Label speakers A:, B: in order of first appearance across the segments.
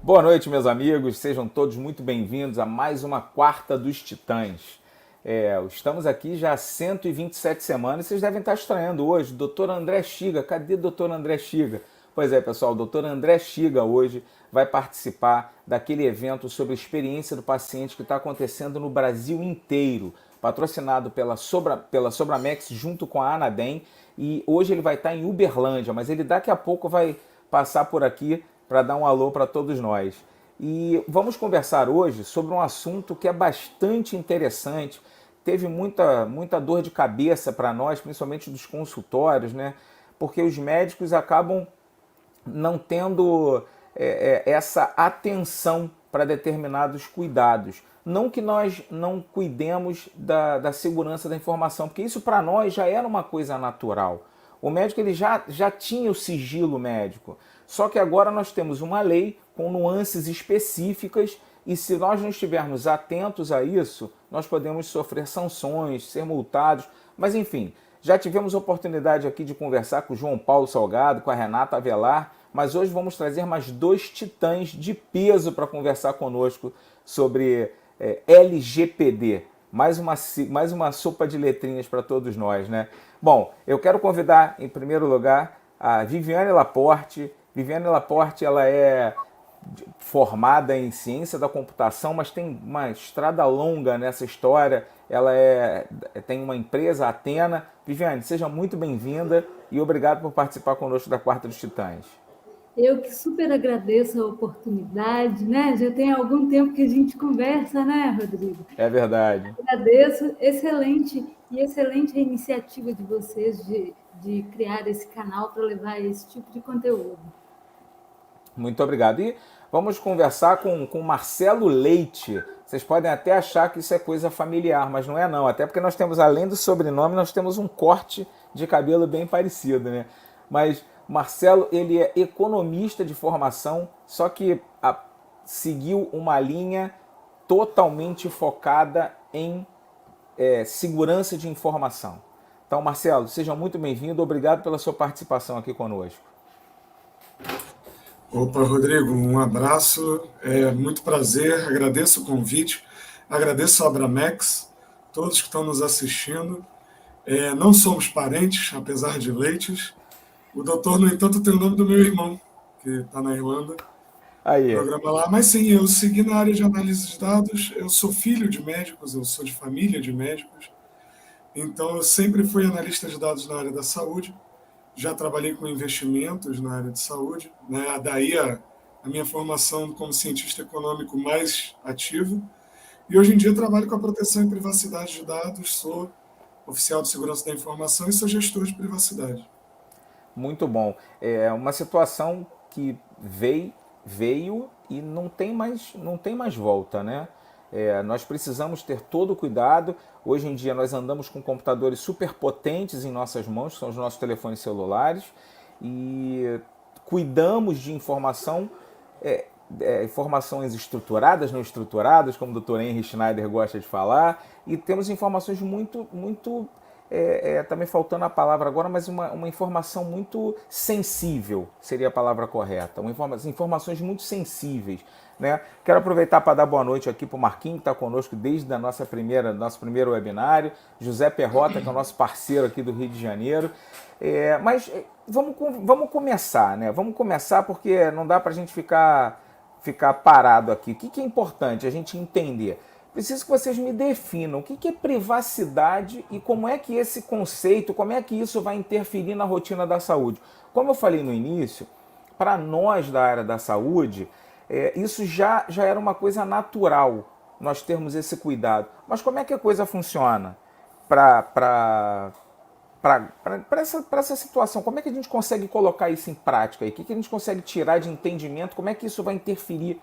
A: Boa noite, meus amigos. Sejam todos muito bem-vindos a mais uma Quarta dos Titãs. Estamos aqui já há 127 semanas. Vocês devem estar estranhando hoje. Doutor André Chiga. Cadê Doutor André Chiga? Pois é, pessoal. O Doutor André Chiga hoje vai participar daquele evento sobre a experiência do paciente que está acontecendo no Brasil inteiro, patrocinado pela Sobramex junto com a Anadem. E hoje ele vai estar em Uberlândia, mas ele daqui a pouco vai passar por aqui para dar um alô para todos nós. E vamos conversar hoje sobre um assunto que é bastante interessante. Teve muita dor de cabeça para nós, principalmente dos consultórios, né? Porque os médicos acabam não tendo essa atenção para determinados cuidados. Não que nós não cuidemos da segurança da informação, porque isso para nós já era uma coisa natural. O médico ele já tinha o sigilo médico, só que agora nós temos uma lei com nuances específicas e se nós não estivermos atentos a isso, nós podemos sofrer sanções, ser multados, mas enfim, já tivemos oportunidade aqui de conversar com o João Paulo Salgado, com a Renata Avelar, mas hoje vamos trazer mais dois titãs de peso para conversar conosco sobre LGPD. Mais uma sopa de letrinhas para todos nós, né? Bom, eu quero convidar, em primeiro lugar, a Viviane Laporte. Viviane Laporte, ela é formada em ciência da computação, mas tem uma estrada longa nessa história. Tem uma empresa, a Atena. Viviane, seja muito bem-vinda e obrigado por participar conosco da Quarta dos Titãs.
B: Eu que super agradeço a oportunidade, né? Já tem algum tempo que a gente conversa, né, Rodrigo?
A: É verdade.
B: Agradeço, excelente a iniciativa de vocês de criar esse canal para levar esse tipo de conteúdo.
A: Muito obrigado. E vamos conversar com Marcelo Leite. Vocês podem até achar que isso é coisa familiar, mas não é não. Até porque nós temos, além do sobrenome, nós temos um corte de cabelo bem parecido, né? Mas Marcelo, ele é economista de formação, só que seguiu uma linha totalmente focada em segurança de informação. Então, Marcelo, seja muito bem-vindo. Obrigado pela sua participação aqui conosco.
C: Opa, Rodrigo, um abraço, muito prazer, agradeço o convite, agradeço a Abramex, todos que estão nos assistindo. Não somos parentes, apesar de leites. O doutor, no entanto, tem o nome do meu irmão, que está na Irlanda,
A: Aí,
C: programa lá. Mas sim, eu segui na área de análise de dados, eu sou filho de médicos, eu sou de família de médicos, então eu sempre fui analista de dados na área da saúde. Já trabalhei com investimentos na área de saúde, né? Daí a minha formação como cientista econômico mais ativo. E hoje em dia trabalho com a proteção e privacidade de dados, sou oficial de segurança da informação e sou gestor de privacidade.
A: muito bom. É uma situação que veio e não tem mais volta, né? Nós precisamos ter todo o cuidado. Hoje em dia nós andamos com computadores super potentes em nossas mãos, que são os nossos telefones celulares, e cuidamos de informações estruturadas, não estruturadas, como o Dr. Henry Schneider gosta de falar, e temos informações muito tá me faltando a palavra agora, mas uma informação muito sensível seria a palavra correta. Informações muito sensíveis. Né? Quero aproveitar para dar boa noite aqui para o Marquinhos, que está conosco desde nosso primeiro webinário, José Perrota, que é o nosso parceiro aqui do Rio de Janeiro. Mas vamos começar, né? Vamos começar porque não dá para a gente ficar parado aqui. O que é importante a gente entender? Preciso que vocês me definam o que é privacidade e como é que esse conceito, como é que isso vai interferir na rotina da saúde. Como eu falei no início, para nós da área da saúde, isso já era uma coisa natural, nós termos esse cuidado. Mas como é que a coisa funciona para essa situação? Como é que a gente consegue colocar isso em prática? O que a gente consegue tirar de entendimento? Como é que isso vai interferir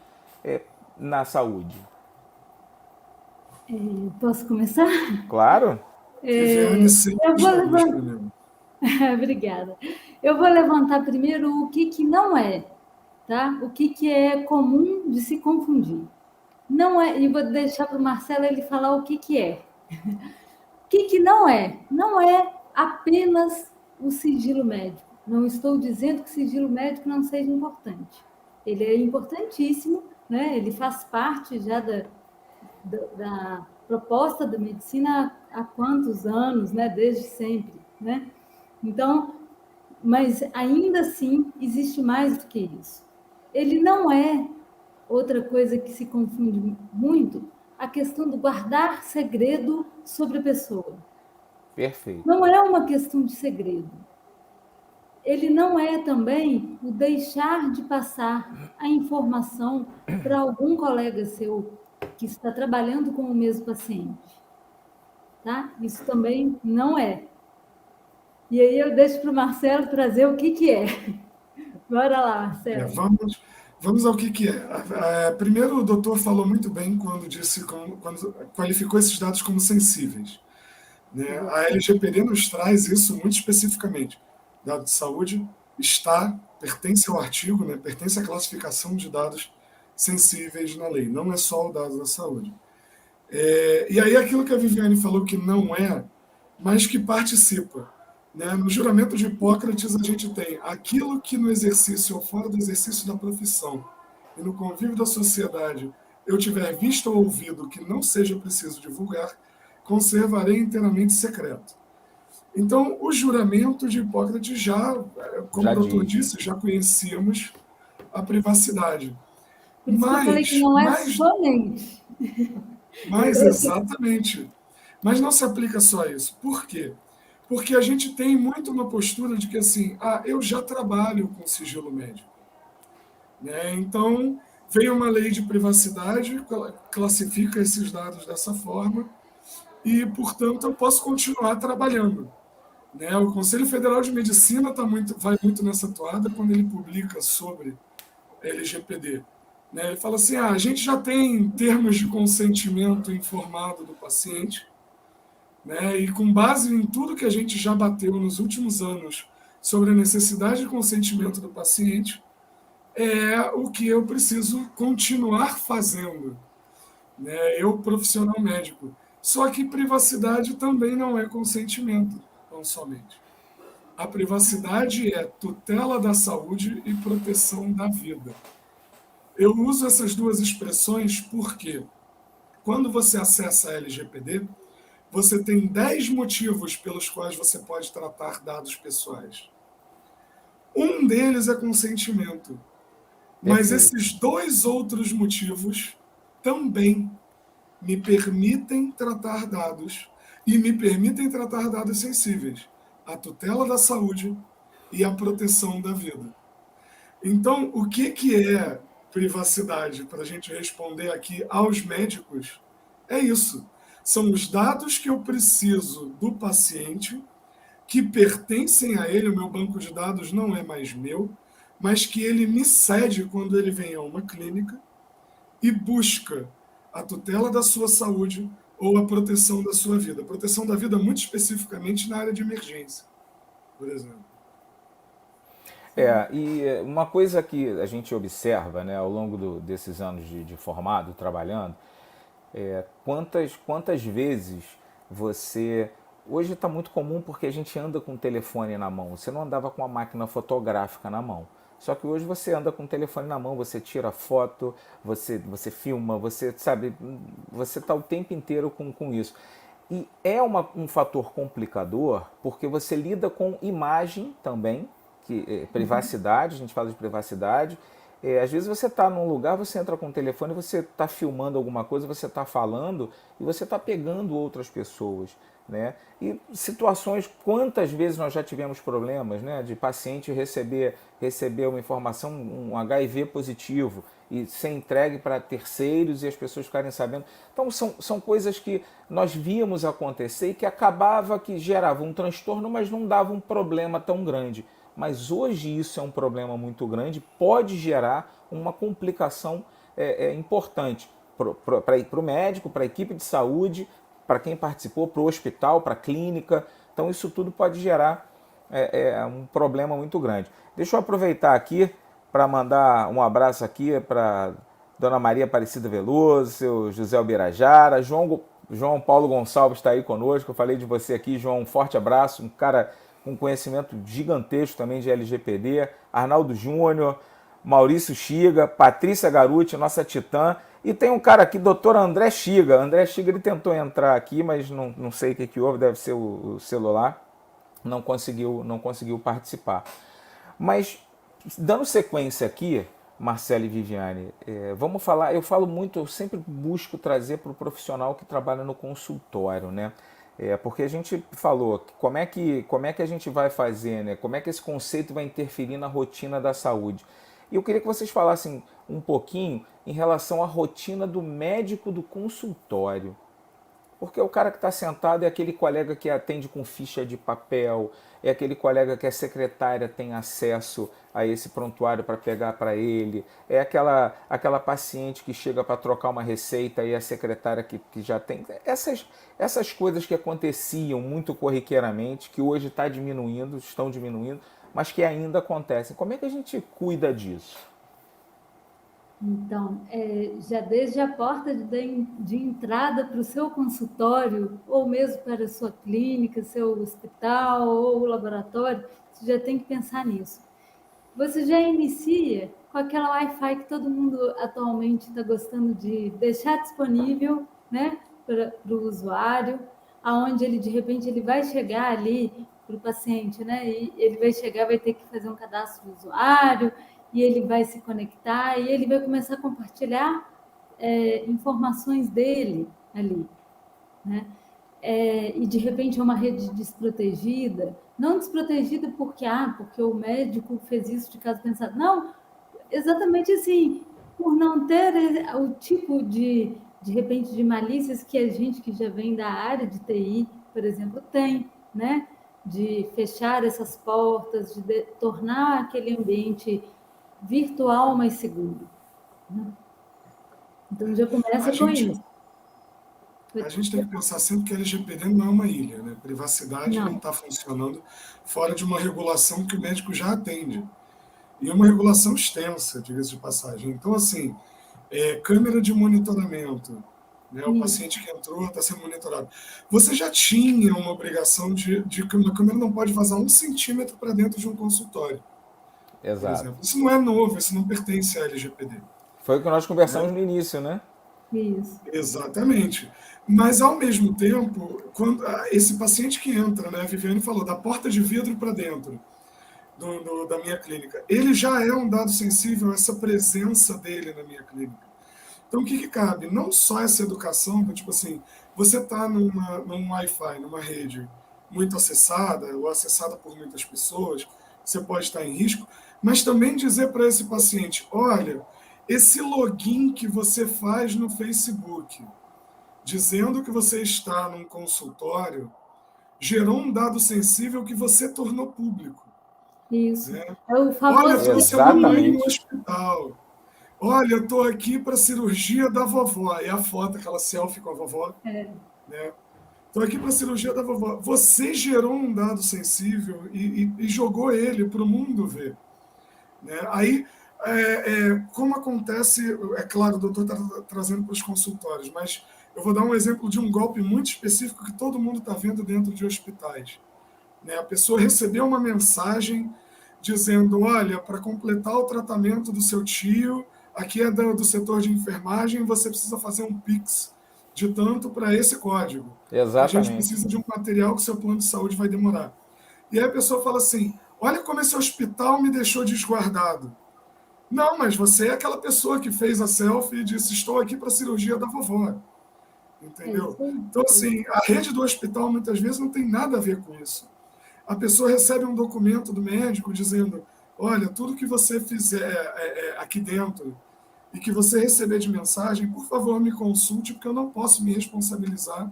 A: na saúde?
B: Posso começar?
A: Claro.
C: Viviane sempre
B: Eu vou
C: estamos
B: levantar.
C: primeiro.
B: Obrigada. Eu vou levantar primeiro o que não é, tá? O que é comum de se confundir. Não é, e vou deixar para o Marcelo ele falar o que é. O que não é? Não é apenas o sigilo médico. Não estou dizendo que o sigilo médico não seja importante. ele é importantíssimo, né? Ele faz parte já da proposta da medicina há quantos anos, né? Desde sempre, né? Então, mas ainda assim existe mais do que isso. Ele não é outra coisa que se confunde muito, a questão do guardar segredo sobre a pessoa.
A: Perfeito.
B: Não é uma questão de segredo. Ele não é também o deixar de passar a informação para algum colega seu que está trabalhando com o mesmo paciente. Tá? Isso também não é. E aí eu deixo para o Marcelo trazer o que é. Bora lá, Marcelo.
C: Vamos ao que é. Primeiro, o doutor falou muito bem quando qualificou esses dados como sensíveis. Né? A LGPD nos traz isso muito especificamente. Dado de saúde pertence ao artigo, né? Pertence à classificação de dados sensíveis na lei, não é só o dado da saúde. E aí aquilo que a Viviane falou que não é, mas que participa. Né? No juramento de Hipócrates, a gente tem aquilo que no exercício ou fora do exercício da profissão e no convívio da sociedade eu tiver visto ou ouvido que não seja preciso divulgar, conservarei inteiramente secreto. Então, o juramento de Hipócrates como o doutor disse, já conhecíamos a privacidade.
B: Por isso que eu falei que não é somente.
C: Mas, exatamente. Mas não se aplica só a isso. Por quê? Porque a gente tem muito uma postura de que, assim, eu já trabalho com sigilo médico. Né? Então, vem uma lei de privacidade, classifica esses dados dessa forma, e, portanto, eu posso continuar trabalhando. Né? O Conselho Federal de Medicina vai muito nessa toada quando ele publica sobre LGPD. Né? Ele fala assim, a gente já tem termos de consentimento informado do paciente, né? E com base em tudo que a gente já bateu nos últimos anos sobre a necessidade de consentimento do paciente, é o que eu preciso continuar fazendo, né? Eu, profissional médico. Só que privacidade também não é consentimento, tão somente. A privacidade é tutela da saúde e proteção da vida. Eu uso essas duas expressões porque, quando você acessa a LGPD, você tem 10 motivos pelos quais você pode tratar dados pessoais. Um deles é consentimento. Mas esses 2 outros motivos também me permitem tratar dados e me permitem tratar dados sensíveis. A tutela da saúde e a proteção da vida. Então, o que é privacidade? Para a gente responder aqui aos médicos, é isso. São os dados que eu preciso do paciente, que pertencem a ele, o meu banco de dados não é mais meu, mas que ele me cede quando ele vem a uma clínica e busca a tutela da sua saúde ou a proteção da sua vida. A proteção da vida muito especificamente na área de emergência, por exemplo.
A: E uma coisa que a gente observa, né, ao longo desses anos de formado, trabalhando, quantas vezes você... Hoje está muito comum porque a gente anda com o telefone na mão. Você não andava com a máquina fotográfica na mão. Só que hoje você anda com o telefone na mão, você tira foto, você filma, você está o tempo inteiro com isso. E é um fator complicador porque você lida com imagem também, privacidade, a gente fala de privacidade. Às vezes você está num lugar, você entra com o telefone, você está filmando alguma coisa, você está falando e você está pegando outras pessoas. Né? E situações, quantas vezes nós já tivemos problemas, né, de paciente receber uma informação, um HIV positivo e ser entregue para terceiros e as pessoas ficarem sabendo. Então são coisas que nós víamos acontecer e que acabava que gerava um transtorno, mas não dava um problema tão grande. Mas hoje isso é um problema muito grande, pode gerar uma complicação importante para o médico, para a equipe de saúde, para quem participou, para o hospital, para a clínica. Então isso tudo pode gerar um problema muito grande. Deixa eu aproveitar aqui para mandar um abraço aqui para Dona Maria Aparecida Veloso, seu José Albirajara, João Paulo Gonçalves está aí conosco, eu falei de você aqui, João, um forte abraço, um cara com conhecimento gigantesco também de LGPD, Arnaldo Júnior, Maurício Chiga, Patrícia Garuti, nossa titã, e tem um cara aqui, doutor André Chiga. André Chiga, ele tentou entrar aqui, mas não sei o que houve, deve ser o celular, não conseguiu participar. Mas, dando sequência aqui, Marcelo e Viviane, vamos falar, eu falo muito, eu sempre busco trazer para o profissional que trabalha no consultório, né? Porque a gente falou, como é que a gente vai fazer, né? Como é que esse conceito vai interferir na rotina da saúde? E eu queria que vocês falassem um pouquinho em relação à rotina do médico do consultório. Porque o cara que está sentado é aquele colega que atende com ficha de papel, é aquele colega que a secretária tem acesso a esse prontuário para pegar para ele, é aquela paciente que chega para trocar uma receita e a secretária que já tem. Essas coisas que aconteciam muito corriqueiramente, que hoje estão diminuindo, mas que ainda acontecem. Como é que a gente cuida disso?
B: Então, já desde a porta de entrada para o seu consultório, ou mesmo para a sua clínica, seu hospital ou laboratório, você já tem que pensar nisso. Você já inicia com aquela Wi-Fi que todo mundo atualmente está gostando de deixar disponível, né, para o usuário, aonde ele de repente ele vai chegar ali para o paciente, né, e ele vai chegar, vai ter que fazer um cadastro do usuário, e ele vai se conectar e ele vai começar a compartilhar informações dele ali, né? E de repente é uma rede desprotegida, não desprotegida porque o médico fez isso de caso pensado, não, exatamente assim, por não ter o tipo de repente de malícias que a gente que já vem da área de TI, por exemplo, tem, né? De fechar essas portas, de tornar aquele ambiente virtual mais seguro, né? Então já
C: A
B: começa com
C: gente,
B: isso.
C: a gente tem que pensar sempre que a LGPD não é uma ilha, né? Privacidade não
B: Não,
C: está funcionando fora de uma regulação que o médico já atende. E uma regulação extensa, diga-se de passagem. Então, assim, câmera de monitoramento, né? O
B: isso,
C: paciente que entrou está sendo monitorado. Você já tinha uma obrigação de que uma câmera não pode vazar 1 centímetro para dentro de um consultório, por
A: Exato.
C: exemplo. Isso não é novo, isso não pertence à LGPD.
A: Foi o que nós conversamos no início, né?
B: isso,
C: Exatamente. Mas, ao mesmo tempo, quando esse paciente que entra, né, a Viviane falou, da porta de vidro para dentro da minha clínica, ele já é um dado sensível, essa presença dele na minha clínica. Então, o que cabe? Não só essa educação, do tipo assim, você está num Wi-Fi, numa rede muito acessada, ou acessada por muitas pessoas, você pode estar em risco, mas também dizer para esse paciente, olha, esse login que você faz no Facebook, dizendo que você está num consultório, gerou um dado sensível que você tornou público.
B: isso.
C: Né?
B: É o
C: Olha,
B: famoso
C: trouxe a mamãe no
A: Exatamente.
C: hospital. Olha, eu estou aqui para a cirurgia da vovó. É a foto, aquela selfie com a vovó. Né? Estou aqui para a cirurgia da vovó. Você gerou um dado sensível e jogou ele para o mundo ver. Né? Aí, como acontece, é claro, o doutor está trazendo para os consultórios, mas eu vou dar um exemplo de um golpe muito específico que todo mundo está vendo dentro de hospitais. Né? A pessoa recebeu uma mensagem dizendo, olha, para completar o tratamento do seu tio, aqui é do setor de enfermagem, você precisa fazer um Pix de tanto para esse código. A gente
A: Exatamente.
C: precisa de um material que seu plano de saúde vai demorar. E aí a pessoa fala assim, olha como esse hospital me deixou desguardado. Não, mas você é aquela pessoa que fez a selfie e disse, estou aqui para a cirurgia da vovó.
B: é isso
C: Entendeu?
B: aí.
C: Então, assim, a rede do hospital muitas vezes não tem nada a ver com isso. A pessoa recebe um documento do médico dizendo, olha, tudo que você fizer aqui dentro e que você receber de mensagem, por favor, me consulte, porque eu não posso me responsabilizar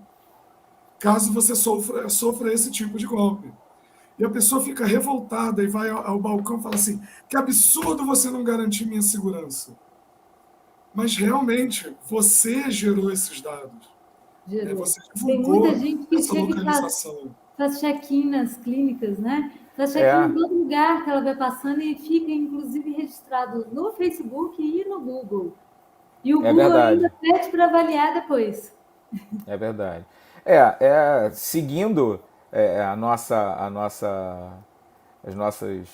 C: caso você sofra esse tipo de golpe. E a pessoa fica revoltada e vai ao balcão e fala assim, que absurdo você não garantir minha segurança. Mas, realmente, você gerou esses dados. Né?
B: Gerou.
C: Você
B: Tem muita
C: divulgou
B: gente que
C: essa
B: chega e
C: localização.
B: faz check-in nas clínicas, né? Faz check-in
A: É,
B: em todo lugar que ela vai passando e fica, inclusive, registrado no Facebook e no Google. E o
A: é
B: Google ainda
A: verdade.
B: pede para avaliar depois.
A: É verdade. Seguindo a nossa, as nossas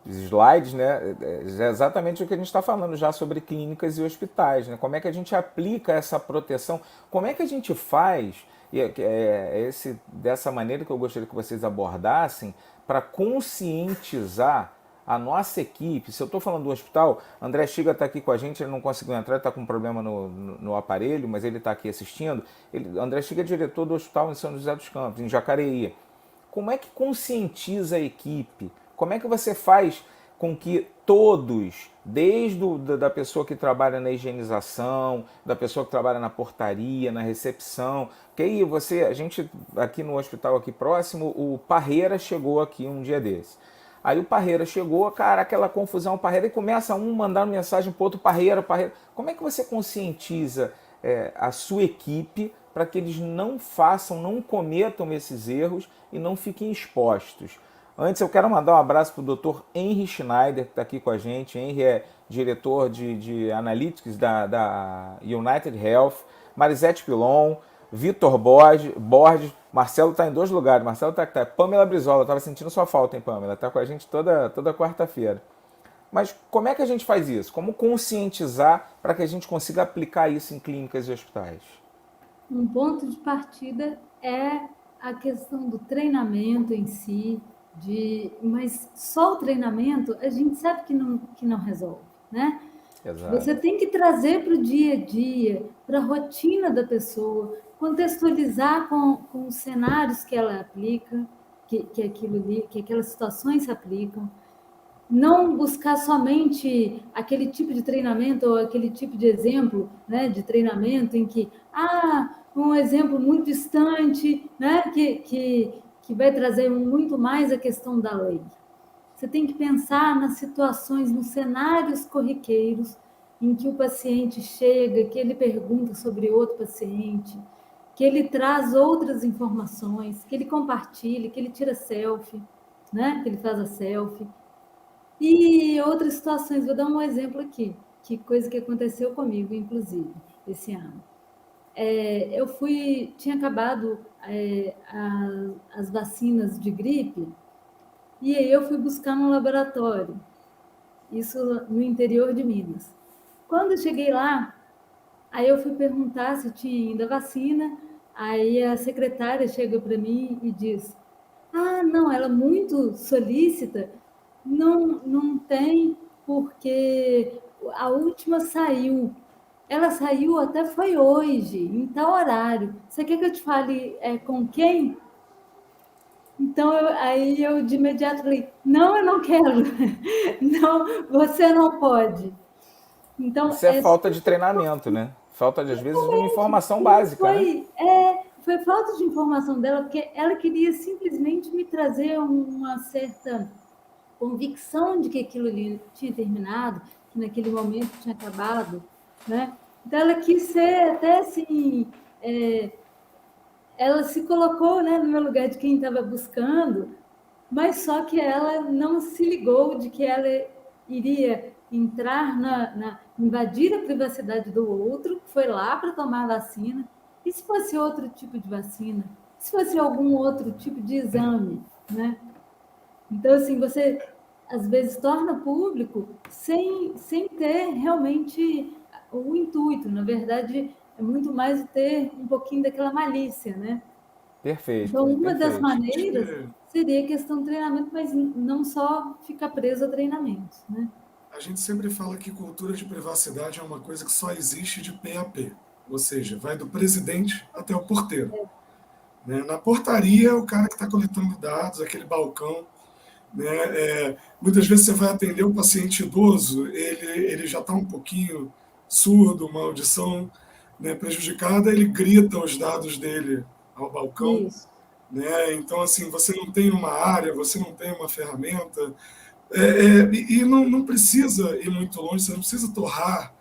A: slides, né, é exatamente o que a gente está falando já sobre clínicas e hospitais, né? Como é que a gente aplica essa proteção, como é que a gente faz, e dessa maneira que eu gostaria que vocês abordassem, para conscientizar a nossa equipe. Se eu estou falando do hospital, André Chiga está aqui com a gente, ele não conseguiu entrar, ele está com um problema no aparelho, mas ele está aqui assistindo. André Chiga é diretor do hospital em São José dos Campos, em Jacareí. Como é que conscientiza a equipe? Como é que você faz com que todos, da pessoa que trabalha na higienização, da pessoa que trabalha na portaria, na recepção, porque aí a gente aqui no hospital aqui próximo, o Parreira chegou aqui um dia desse. Aí o Parreira chegou, cara, aquela confusão, Parreira, e começa um mandando mensagem para outro, Parreira. Como é que você conscientiza a sua equipe para que eles não cometam esses erros e não fiquem expostos? Antes eu quero mandar um abraço para o Dr. Henry Schneider, que está aqui com a gente. Henry é diretor de Analytics da United Health, Marisete Pilon, Vitor Borges, Marcelo está em 2 lugares, Marcelo está aqui, Pamela Brizola, estava sentindo sua falta, hein, Pamela? Está com a gente toda quarta-feira. Mas como é que a gente faz isso? Como conscientizar para que a gente consiga aplicar isso em clínicas e hospitais?
B: Um ponto de partida é a questão do treinamento em si, mas só o treinamento a gente sabe que não resolve, né?
A: Exato.
B: Você tem que trazer para o dia a dia, para a rotina da pessoa, contextualizar com os cenários que ela aplica, que aquelas situações se aplicam. Não buscar somente aquele tipo de treinamento ou aquele tipo de exemplo, né, de treinamento em que, um exemplo muito distante, né, que vai trazer muito mais a questão da lei. Você tem que pensar nas situações, nos cenários corriqueiros em que o paciente chega, que ele pergunta sobre outro paciente, que ele traz outras informações, que ele compartilha, que ele tira selfie, né, que ele faz a selfie. E outras situações, vou dar um exemplo aqui, que coisa que aconteceu comigo, inclusive, esse ano. Tinha acabado as vacinas de gripe, e aí eu fui buscar no laboratório, isso no interior de Minas. Quando eu cheguei lá, aí eu fui perguntar se tinha ainda vacina, aí a secretária chega para mim e diz, não, ela é muito solícita, não tem, porque a última saiu. Ela saiu até foi hoje, em tal horário. Você quer que eu te fale com quem? Então, aí eu de imediato falei, não, eu não quero. Não, você não pode. Então,
A: Isso é falta de treinamento, né? Falta, às vezes, de uma informação básica, né?
B: Foi falta de informação dela, porque ela queria simplesmente me trazer uma certa convicção de que aquilo ali tinha terminado, que naquele momento tinha acabado, né? Então, ela quis ser até assim... ela se colocou, né, no meu lugar de quem estava buscando, mas só que ela não se ligou de que ela iria entrar invadir a privacidade do outro, que foi lá para tomar a vacina. E se fosse outro tipo de vacina? Se fosse algum outro tipo de exame, né? Então, assim, você às vezes torna público sem ter realmente o intuito. Na verdade, é muito mais ter um pouquinho daquela malícia, né?
A: Perfeito.
B: Então, uma das
A: perfeito.
B: maneiras seria a questão do treinamento, mas não só ficar preso a treinamentos, né?
C: A gente sempre fala que cultura de privacidade é uma coisa que só existe de P a P, ou seja, vai do presidente até o porteiro. Né? Na portaria, o cara que está coletando dados, aquele balcão, né? Muitas vezes você vai atender um paciente idoso, ele já está um pouquinho surdo, uma audição, né, prejudicada, ele grita os dados dele ao balcão.
B: Isso.
C: Né? Então, assim, você não tem uma área, você não tem uma ferramenta, e não precisa ir muito longe, você não precisa torrar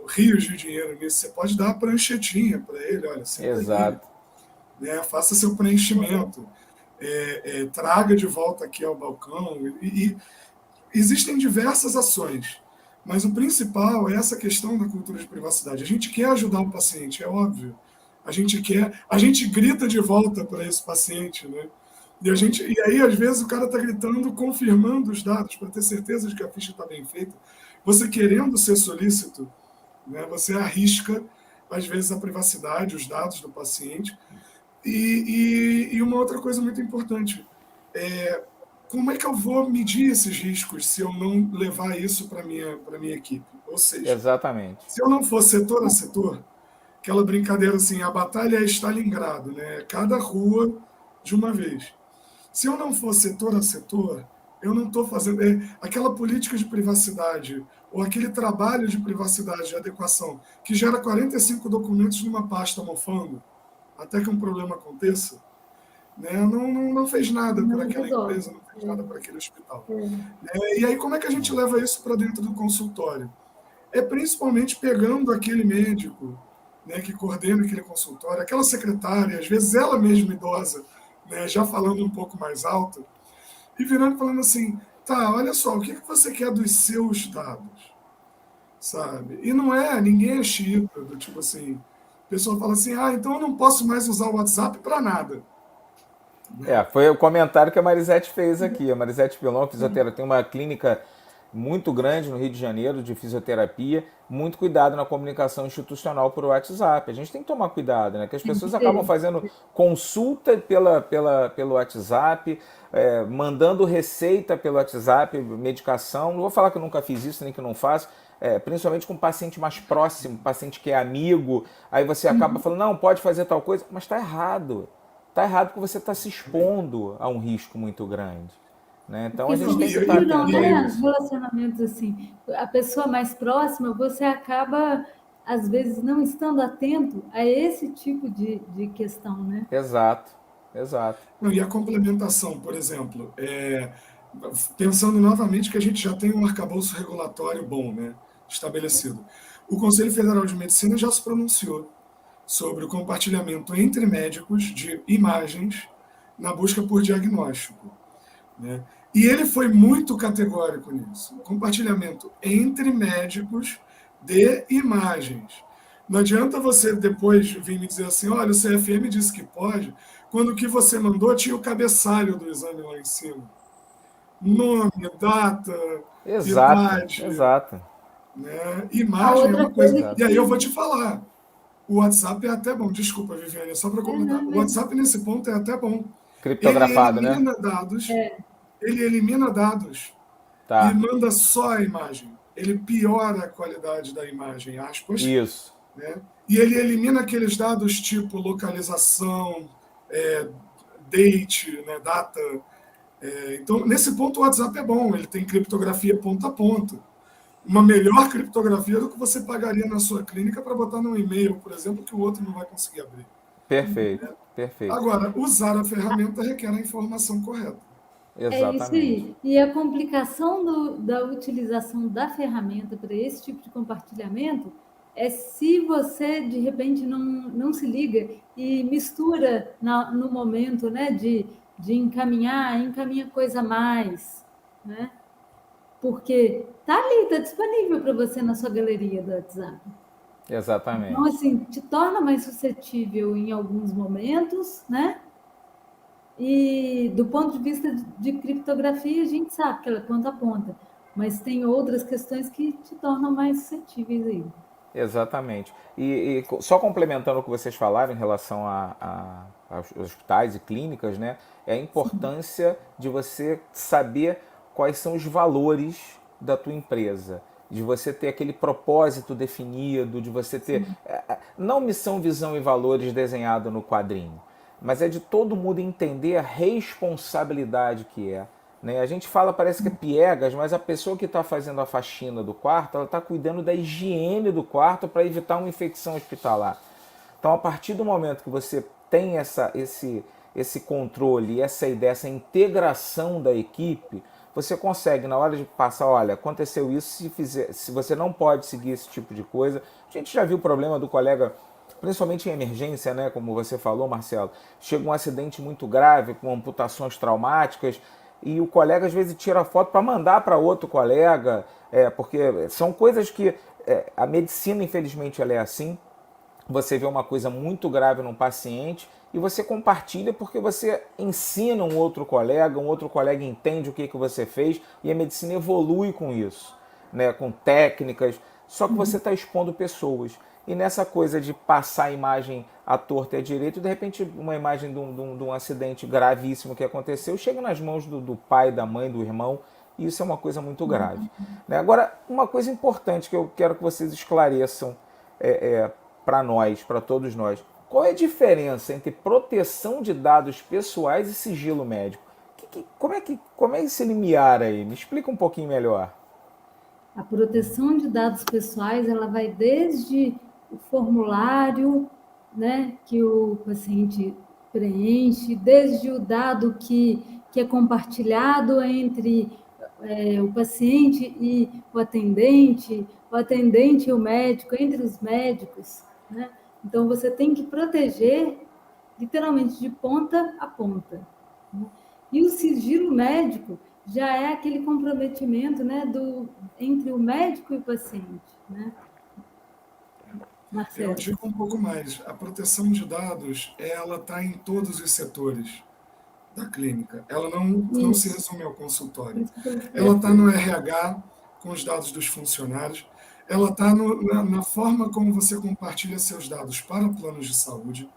C: rios de dinheiro nisso, você pode dar a pranchetinha para ele, olha, senta
A: Exato.
C: aí, né? Faça seu preenchimento, traga de volta aqui ao balcão, e existem diversas ações, mas o principal é essa questão da cultura de privacidade. A gente quer ajudar o paciente, é óbvio, a gente grita de volta para esse paciente, né? E aí, às vezes, o cara está gritando, confirmando os dados, para ter certeza de que a ficha está bem feita. Você querendo ser solícito, né, você arrisca, às vezes, a privacidade, os dados do paciente. E uma outra coisa muito importante, como é que eu vou medir esses riscos se eu não levar isso para a minha equipe? Ou seja,
A: Exatamente.
C: se eu não for setor a setor, aquela brincadeira assim, a batalha é Stalingrado, né? Cada rua de uma vez. Se eu não for setor a setor, eu não estou fazendo aquela política de privacidade ou aquele trabalho de privacidade, de adequação, que gera 45 documentos numa pasta mofando, até que um problema aconteça, né? Não fez nada por
B: Não
C: aquela
B: resolve.
C: empresa, não fez nada por aquele hospital. E aí, como é que a gente leva isso para dentro do consultório? É principalmente pegando aquele médico, né, que coordena aquele consultório, aquela secretária, às vezes ela mesma idosa, né, já falando um pouco mais alto, e virando e falando assim, tá, olha só, o que você quer dos seus dados? Sabe? E não é, ninguém é chita, do tipo assim, a pessoa fala assim, então eu não posso mais usar o WhatsApp para nada. Né?
A: Foi o comentário que a Marisete fez aqui. A Marisete Pilon, fisioterapeuta, tem uma clínica muito grande no Rio de Janeiro de fisioterapia. Muito cuidado na comunicação institucional por WhatsApp. A gente tem que tomar cuidado, né? Que as
B: Tem
A: pessoas
B: que
A: acabam
B: ter.
A: fazendo consulta pelo WhatsApp, mandando receita pelo WhatsApp, medicação. Não vou falar que eu nunca fiz isso, nem que eu não faço. Principalmente com um paciente mais próximo, paciente que é amigo. Aí você acaba falando, não, pode fazer tal coisa, mas está errado. Está errado porque você está se expondo a um risco muito grande. Né? Então a
B: Porque
A: gente
B: se
A: tem que estar
B: misturam,
A: atento a
B: né,
A: isso.
B: relacionamentos assim. A pessoa mais próxima, você acaba, às vezes, não estando atento a esse tipo de questão, né?
A: Exato, exato.
C: Não, e a complementação, por exemplo, pensando novamente que a gente já tem um arcabouço regulatório bom, né, estabelecido. O Conselho Federal de Medicina já se pronunciou sobre o compartilhamento entre médicos de imagens na busca por diagnóstico. Né? E ele foi muito categórico nisso. Compartilhamento entre médicos de imagens. Não adianta você depois vir me dizer assim, olha, o CFM disse que pode, quando o que você mandou tinha o cabeçalho do exame lá em cima. Nome, data,
A: Exato,
C: idade,
A: exato.
C: né?
B: A
C: Imagem é
B: outra
C: uma coisa.
B: coisa
A: Exato.
C: E aí eu vou
B: que
C: te falar, o WhatsApp é até bom. Desculpa, Viviane, só para
B: não,
C: completar. O
B: mas
C: WhatsApp, nesse ponto, é até bom. Ele
A: Criptografado, né?
C: elimina dados, ele elimina dados e
A: Tá.
C: manda só a imagem. Ele piora a qualidade da imagem, aspas,
A: Isso.
C: né? E ele elimina aqueles dados tipo localização, é, date, né, data. Então, nesse ponto, o WhatsApp é bom, ele tem criptografia ponto a ponto. Uma melhor criptografia do que você pagaria na sua clínica para botar num e-mail, por exemplo, que o outro não vai conseguir abrir.
A: Perfeito, perfeito.
C: Agora, usar a ferramenta requer a informação correta.
B: é isso
A: Exatamente.
B: aí. E a complicação da utilização da ferramenta para esse tipo de compartilhamento é se você, de repente, não se liga e mistura no momento, né, de encaminha coisa a mais, né? Porque tá ali, tá disponível para você na sua galeria do WhatsApp. Então,
A: Exatamente.
B: assim, te torna mais suscetível em alguns momentos, né? E do ponto de vista de criptografia, a gente sabe que ela é ponta a ponta, mas tem outras questões que te tornam mais suscetíveis aí.
A: Exatamente. Só complementando o que vocês falaram em relação aos hospitais e clínicas, né? É a importância de você saber quais são os valores da tua empresa, de você ter aquele propósito definido, de você ter não missão, visão e valores desenhado no quadrinho, mas é de todo mundo entender a responsabilidade que é. Né? A gente fala, parece que é piegas, mas a pessoa que está fazendo a faxina do quarto, ela está cuidando da higiene do quarto para evitar uma infecção hospitalar. Então, a partir do momento que você tem esse controle, essa ideia, essa integração da equipe, você consegue, na hora de passar, olha, aconteceu isso, se você não pode seguir esse tipo de coisa. A gente já viu o problema do colega, principalmente em emergência, né, como você falou, Marcelo. Chega um acidente muito grave, com amputações traumáticas, e o colega às vezes tira a foto para mandar para outro colega, porque são coisas que a medicina, infelizmente, ela é assim. Você vê uma coisa muito grave num paciente e você compartilha porque você ensina um outro colega entende o que você fez e a medicina evolui com isso, né? Com técnicas, só que você está expondo pessoas. E nessa coisa de passar a imagem à torta e à direita, de repente uma imagem de um acidente gravíssimo que aconteceu chega nas mãos do pai, da mãe, do irmão, e isso é uma coisa muito grave. Né? Agora, uma coisa importante que eu quero que vocês esclareçam para nós, para todos nós. Qual é a diferença entre proteção de dados pessoais e sigilo médico? Como é esse limiar aí? Me explica um pouquinho melhor.
B: A proteção de dados pessoais, ela vai desde o formulário, né, que o paciente preenche, desde o dado que é compartilhado entre o paciente e o atendente e o médico, entre os médicos, né? Então, você tem que proteger, literalmente, de ponta a ponta. Né? E o sigilo médico já é aquele comprometimento, né, entre o médico e o paciente. Né?
C: Marcelo. Eu digo um pouco mais. A proteção de dados, ela está em todos os setores da clínica. Ela não se resume ao consultório. Ela está no RH, com os dados dos funcionários. Ela está na forma como você compartilha seus dados para planos de saúde.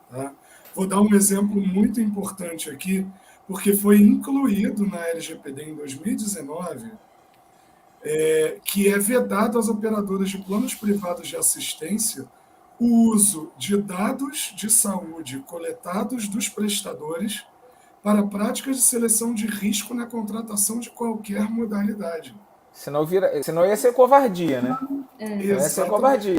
C: Tá? Vou dar um exemplo muito importante aqui, porque foi incluído na LGPD em 2019, que é vedado às operadoras de planos privados de assistência o uso de dados de saúde coletados dos prestadores para práticas de seleção de risco na contratação de qualquer modalidade.
A: Senão ia ser covardia, né?
C: Ia ser covardia.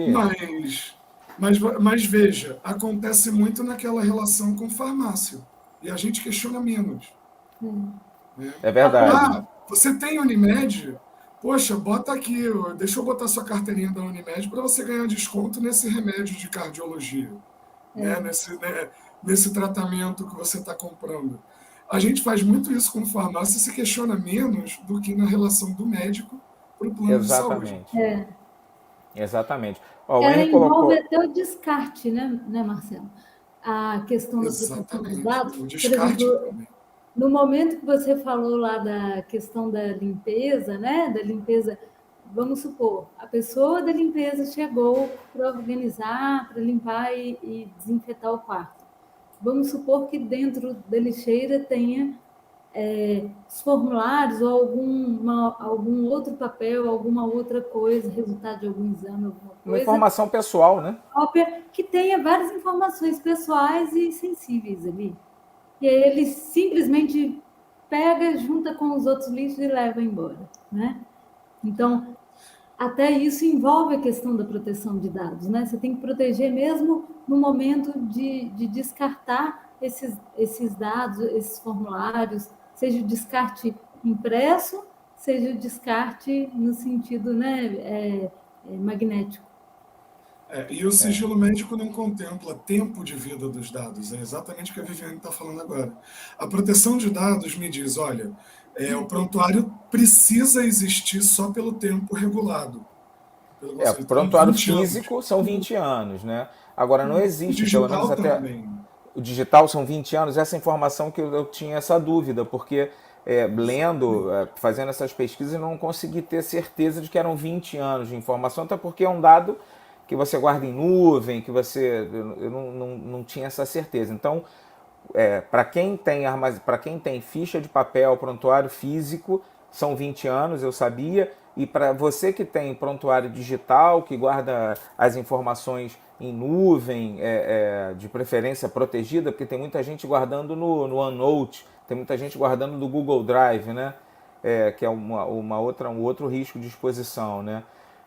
C: Mas veja, acontece muito naquela relação com farmácia. E a gente questiona menos.
A: Né? É verdade.
C: Você tem Unimed? Poxa, bota aqui, deixa eu botar sua carteirinha da Unimed para você ganhar desconto nesse remédio de cardiologia. Né? Nesse tratamento que você está comprando. A gente faz muito isso com farmácia e se questiona menos do que na relação do médico para o plano de saúde.
A: Exatamente.
B: Ela envolve até o descarte, né, Marcelo? A questão da proteção dos dados.
C: O descarte também.
B: No momento que você falou lá da questão da limpeza, né? Da limpeza, vamos supor, a pessoa da limpeza chegou para organizar, para limpar e desinfetar o quarto. Vamos supor que dentro da lixeira tenha os formulários ou algum outro papel, alguma outra coisa, resultado de algum exame, alguma coisa.
A: Uma informação pessoal, né?
B: Que tenha várias informações pessoais e sensíveis ali. E aí ele simplesmente pega, junta com os outros lixos e leva embora, né? Então, até isso envolve a questão da proteção de dados, né? Você tem que proteger mesmo no momento de descartar esses dados, esses formulários, seja o descarte impresso, seja o descarte no sentido, né, magnético.
C: E o sigilo médico não contempla tempo de vida dos dados, é exatamente o que a Viviane está falando agora. A proteção de dados me diz, olha, o prontuário precisa existir só pelo tempo regulado.
A: O prontuário físico são 20 anos, né? Agora não existe, pelo menos até... Também. O digital são 20 anos, essa informação que eu tinha essa dúvida, porque fazendo essas pesquisas, eu não consegui ter certeza de que eram 20 anos de informação, até porque é um dado que você guarda em nuvem, que eu não tinha essa certeza. Então, para quem tem ficha de papel, prontuário físico, são 20 anos, eu sabia, e para você que tem prontuário digital, que guarda as informações em nuvem, de preferência protegida, porque tem muita gente guardando no OneNote, tem muita gente guardando no Google Drive, né? Que é um outro risco de exposição, né?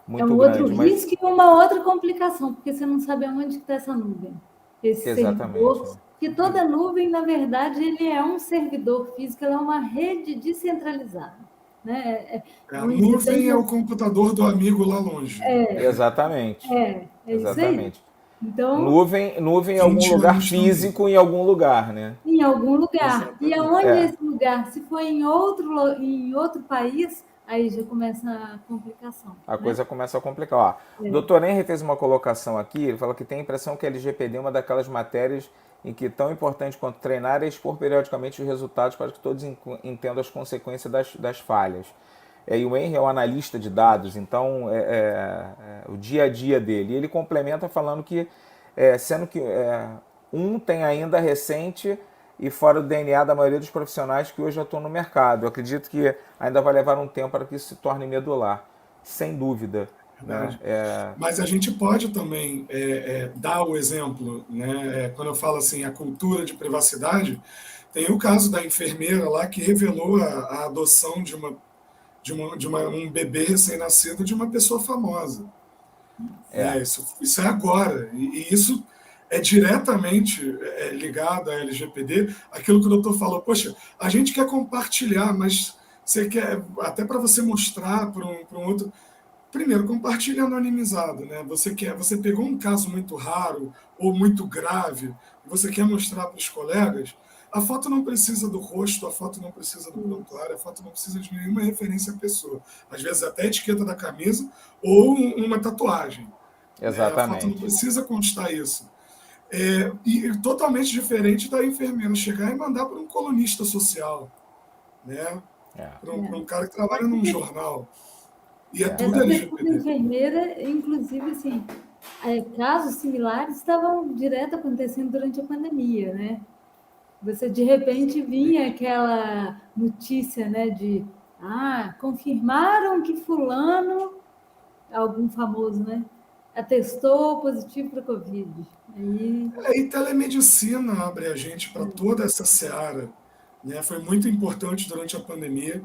A: Muito
B: grande, outro risco e uma outra complicação, porque você não sabe aonde está essa nuvem. Esse servidor, porque toda nuvem, na verdade, ele é um servidor físico, ela é uma rede descentralizada. Né?
C: A nuvem é o computador do amigo lá longe.
A: Exatamente.
B: Exatamente.
A: Então, nuvem em algum lugar físico, em algum lugar, né?
B: Em algum lugar. Exatamente. E aonde é esse lugar? Se for em outro país, aí já começa a complicação,
A: A
B: né?
A: coisa começa a complicar. Ó, o
B: É.
A: doutor Henry fez uma colocação aqui, ele falou que tem a impressão que a LGPD é uma daquelas matérias em que tão importante quanto treinar é expor periodicamente os resultados para que todos entendam as consequências das falhas. E o Henry é o analista de dados, então o dia a dia dele. E ele complementa falando que, sendo que um tem ainda recente e fora do DNA da maioria dos profissionais que hoje atuam no mercado. Eu acredito que ainda vai levar um tempo para que isso se torne medular, sem dúvida. Né?
C: Verdade. Mas a gente pode também dar o exemplo, né? Quando eu falo assim, a cultura de privacidade, tem o caso da enfermeira lá que revelou a adoção de um bebê recém-nascido de uma pessoa famosa.
A: É,
C: Isso é agora, e isso é diretamente ligado à LGPD, aquilo que o doutor falou, poxa, a gente quer compartilhar, mas você quer, até para você mostrar para um outro, primeiro, compartilha anonimizado, né? Você pegou um caso muito raro ou muito grave e você quer mostrar para os colegas. A foto não precisa do rosto, a foto não precisa do prontuário, a foto não precisa de nenhuma referência à pessoa. Às vezes até a etiqueta da camisa ou uma tatuagem. Né? A foto não
A: exatamente.
C: precisa constar isso. E totalmente diferente da enfermeira chegar e mandar para um colunista social, né?
A: É,
C: Para
B: É.
C: um cara que trabalha num jornal. E é tudo
B: Essa questão da
C: LGPD.
B: enfermeira, inclusive, assim, casos similares estavam direto acontecendo durante a pandemia, né? Você, de repente, vinha aquela notícia, né, de confirmaram que fulano, algum famoso, né, atestou positivo para Covid. Aí,
C: E telemedicina abre a gente para toda essa seara. Né? Foi muito importante durante a pandemia.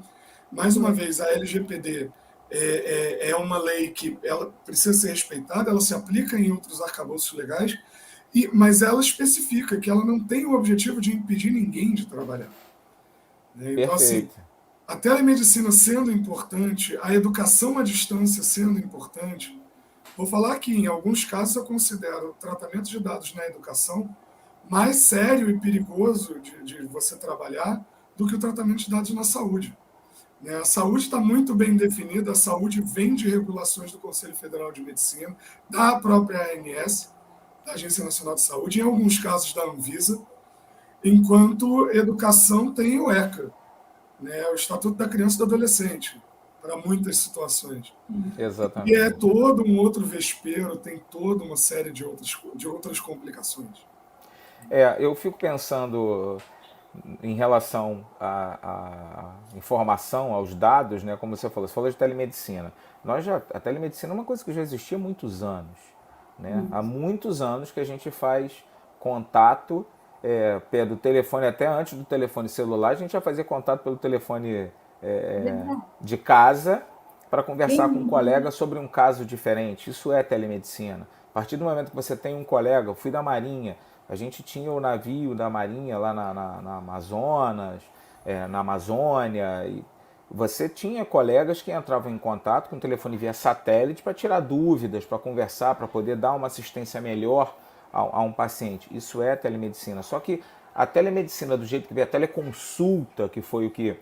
C: Mais uma vez, a LGPD é uma lei que ela precisa ser respeitada, ela se aplica em outros arcabouços legais, mas ela especifica que ela não tem o objetivo de impedir ninguém de trabalhar. Né? Então, assim,
A: perfeito.
C: a telemedicina sendo importante, a educação à distância sendo importante, vou falar que, em alguns casos, eu considero o tratamento de dados na educação mais sério e perigoso de você trabalhar do que o tratamento de dados na saúde. Né? A saúde está muito bem definida, a saúde vem de regulações do Conselho Federal de Medicina, da própria ANS, da Agência Nacional de Saúde, em alguns casos da Anvisa, enquanto educação tem o ECA, né? O Estatuto da Criança e do Adolescente, para muitas situações. E é
A: Exatamente.
C: todo um outro vespeiro, tem toda uma série de outras complicações.
A: Eu fico pensando em relação à informação, aos dados, né? Como você falou de telemedicina. A telemedicina é uma coisa que já existia há muitos anos, né? Há muitos anos que a gente faz contato pelo telefone, até antes do telefone celular, a gente já fazia contato pelo telefone de casa para conversar com um colega sobre um caso diferente. Isso é telemedicina. A partir do momento que você tem um colega, eu fui da Marinha, a gente tinha o navio da Marinha lá na Amazonas, na Amazônia, e você tinha colegas que entravam em contato com o telefone via satélite para tirar dúvidas, para conversar, para poder dar uma assistência melhor a um paciente. Isso é telemedicina. Só que a telemedicina do jeito que veio, a teleconsulta, que foi o que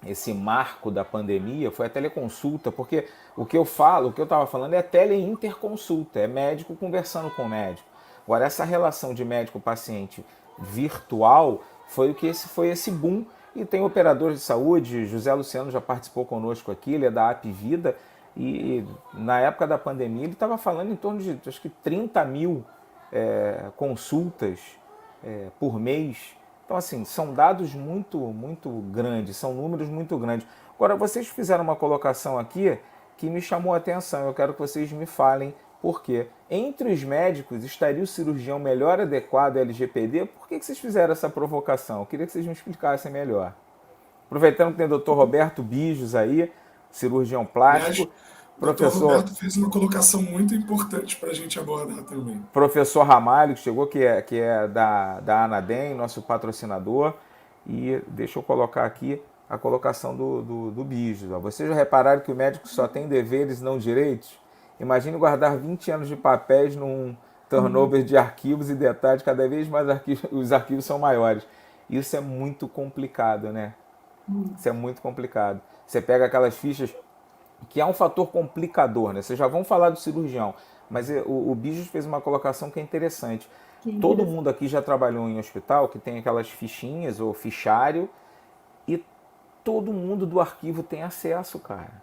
A: esse marco da pandemia, foi a teleconsulta, porque o que eu estava falando é teleinterconsulta, é médico conversando com médico. Agora, essa relação de médico-paciente virtual foi esse boom. E tem operadores de saúde, José Luciano já participou conosco aqui, ele é da Apvida, e na época da pandemia ele estava falando em torno de, acho que 30 mil consultas por mês. Então, assim, são dados muito, muito grandes, são números muito grandes. Agora, vocês fizeram uma colocação aqui que me chamou a atenção. Eu quero que vocês me falem por quê. Entre os médicos, estaria o cirurgião melhor adequado à LGPD? Por que vocês fizeram essa provocação? Eu queria que vocês me explicassem melhor. Aproveitando que tem o Dr. Roberto Bijos aí, cirurgião
C: Aliás,
A: plástico,
C: o Dr.
A: professor
C: Roberto fez uma colocação muito importante para a gente abordar também.
A: professor Ramalho, que chegou, que é da Anadem, nosso patrocinador. E deixa eu colocar aqui a colocação do Bijos. Vocês já repararam que o médico só tem deveres e não direitos? Imagine guardar 20 anos de papéis num turnover de arquivos e detalhes, cada vez mais os arquivos são maiores. Isso é muito complicado, né? Isso é muito complicado. Você pega aquelas fichas, que é um fator complicador, né? Vocês já vão falar do cirurgião, mas o Bijos fez uma colocação que é interessante.
B: Que é
A: Todo
B: interessante.
A: mundo aqui já trabalhou em hospital que tem aquelas fichinhas ou fichário e todo mundo do arquivo tem acesso, cara.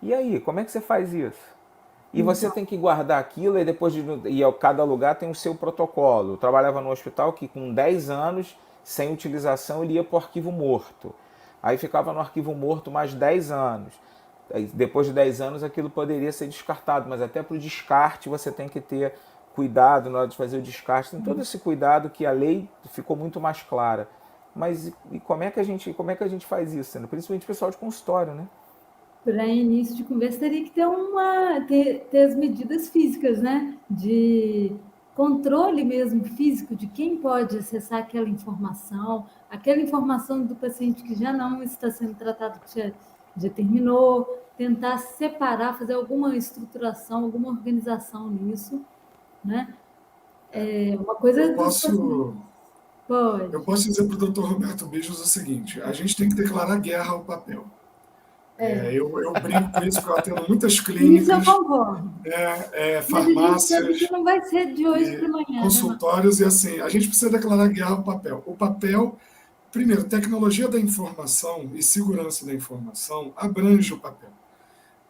A: E aí, como é que você faz isso? E você
B: Então,
A: tem que guardar aquilo e depois cada lugar tem o seu protocolo. Eu trabalhava no hospital que com 10 anos, sem utilização, ele ia para o arquivo morto. Aí ficava no arquivo morto mais 10 anos. Aí, depois de 10 anos aquilo poderia ser descartado, mas até para o descarte você tem que ter cuidado na hora de fazer o descarte. Tem todo esse cuidado que a lei ficou muito mais clara. Mas e como é que a gente faz isso, né? Principalmente o pessoal de consultório, né?
B: para início de conversa, teria que ter as medidas físicas, né? De controle mesmo físico de quem pode acessar aquela informação do paciente que já não está sendo tratado, que já terminou, tentar separar, fazer alguma estruturação, alguma organização nisso, né? É uma
C: Eu
B: coisa dos pacientes.
C: posso, eu
B: Pode.
C: posso dizer para o doutor Roberto Bijos o seguinte: a gente tem que declarar guerra ao papel. Eu brinco com isso, porque eu atendo muitas
B: Isso eu
C: clínicas,
B: concordo. Mas a gente sabe que
C: farmácias
B: não vai ser de hoje para
C: e
B: amanhã, né, Marcos?
C: consultórios, e assim, a gente precisa declarar guerra ao papel. O papel, primeiro, tecnologia da informação e segurança da informação abrange o papel.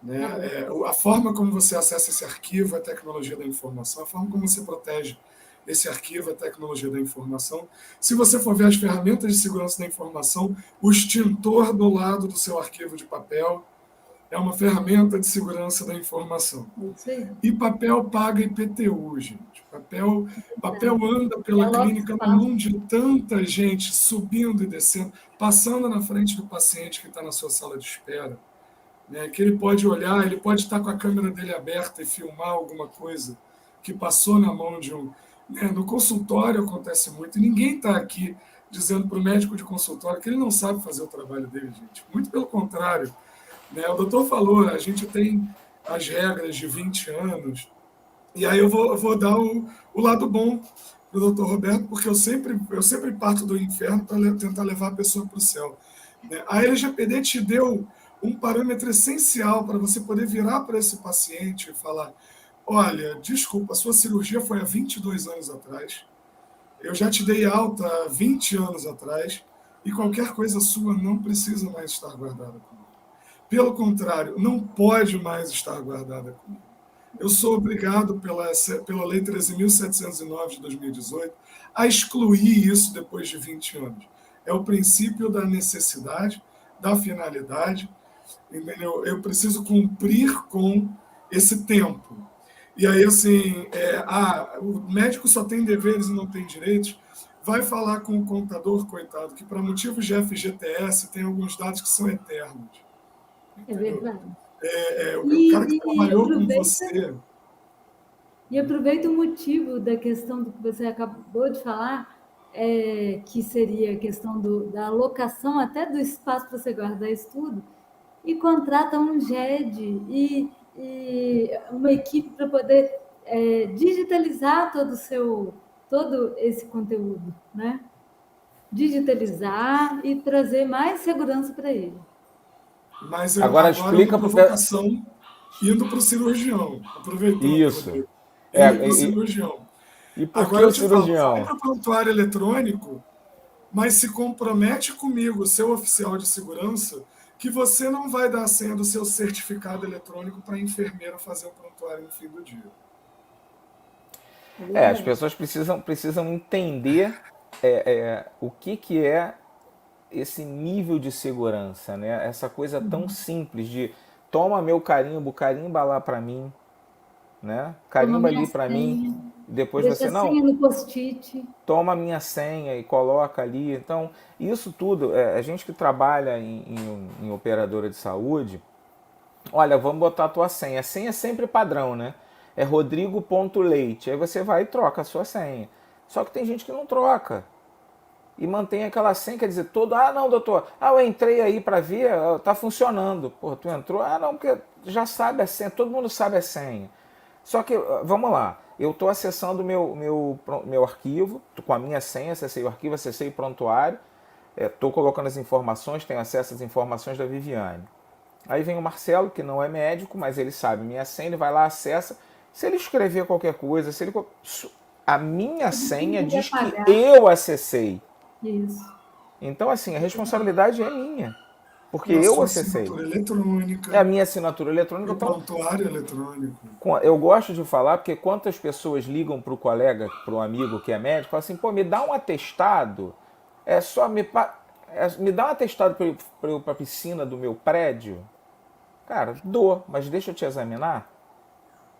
C: Né?
B: Tá bom.
C: A forma como você acessa esse arquivo é a tecnologia da informação, a forma como você protege esse arquivo é a tecnologia da informação. Se você for ver as ferramentas de segurança da informação, o extintor do lado do seu arquivo de papel é uma ferramenta de segurança da informação.
B: É isso aí.
C: E papel paga IPTU, gente. Papel anda
B: É
C: pela
B: logo
C: clínica na
B: espaço.
C: mão de tanta gente, subindo e descendo, passando na frente do paciente que está na sua sala de espera, né, que ele pode olhar, ele pode estar com a câmera dele aberta e filmar alguma coisa que passou na mão de um. Né, no consultório acontece muito, e ninguém está aqui dizendo para o médico de consultório que ele não sabe fazer o trabalho dele, gente. Muito pelo contrário. Né, o doutor falou, a gente tem as regras de 20 anos, e aí eu vou dar o lado bom para o doutor Roberto, porque eu sempre parto do inferno para tentar levar a pessoa para o céu. Né? A LGPD te deu um parâmetro essencial para você poder virar para esse paciente e falar: olha, desculpa, a sua cirurgia foi há 22 anos atrás, eu já te dei alta há 20 anos atrás, e qualquer coisa sua não precisa mais estar guardada comigo. Pelo contrário, não pode mais estar guardada comigo. Eu sou obrigado pela Lei 13.709 de 2018 a excluir isso depois de 20 anos. É o princípio da necessidade, da finalidade, entendeu? Eu preciso cumprir com esse tempo. E aí, assim, o médico só tem deveres e não tem direitos. Vai falar com o contador, coitado, que para motivos de FGTS tem alguns dados que são eternos.
B: É
C: Entendeu?
B: verdade.
C: O cara que
B: E
C: trabalhou com você.
B: aproveita o motivo da questão do que você acabou de falar, que seria a questão da alocação até do espaço para você guardar isso tudo, e contrata um GED e uma equipe para poder digitalizar todo esse conteúdo, né? Digitalizar e trazer mais segurança para ele.
C: Mas
A: Agora
C: agora uma
A: explica porque
C: provocação indo para o cirurgião, aproveitando,
A: isso.
C: Rodrigo, indo para o
A: E,
C: cirurgião.
A: e por que
C: Agora eu
A: o
C: te falo, vai
A: cirurgião?
C: para o prontuário eletrônico, mas se compromete comigo, seu oficial de segurança, que você não vai dar a senha do seu certificado eletrônico para a enfermeira fazer o prontuário no fim do dia.
B: É
A: As
B: verdade.
A: pessoas precisam entender o que é esse nível de segurança, né? Essa coisa tão simples de toma meu carimbo, carimba lá para mim, né?
B: Toma
A: Carimba
B: minha
A: ali para mim,
B: senha,
A: depois
B: deixa
A: você
B: a
A: não
B: senha no post-it.
A: toma a minha senha e coloca ali. Então, isso tudo, a gente que trabalha em operadora de saúde, olha, vamos botar a tua senha. A senha é sempre padrão, né? É rodrigo.leite. Aí você vai e troca a sua senha. Só que tem gente que não troca. E mantém aquela senha, quer dizer, não, doutor, eu entrei aí para ver, tá funcionando. Pô, tu entrou? Não, porque já sabe a senha, todo mundo sabe a senha. Só que, vamos lá, eu estou acessando meu arquivo, com a minha senha, acessei o arquivo, acessei o prontuário, estou colocando as informações, tenho acesso às informações da Viviane. Aí vem o Marcelo, que não é médico, mas ele sabe minha senha, ele vai lá, acessa. Se ele escrever qualquer coisa, se ele... a minha senha diz que eu acessei.
B: Isso.
A: Então, assim, a responsabilidade é minha, porque eu acessei.
C: Assinatura eletrônica.
A: É a minha assinatura eletrônica.
C: O prontuário eletrônico.
A: Eu gosto de falar, porque quantas pessoas ligam para o colega, para o amigo que é médico, falam assim, pô, me dá um atestado, me dá um atestado para eu ir para a piscina do meu prédio. Cara, dou, mas deixa eu te examinar,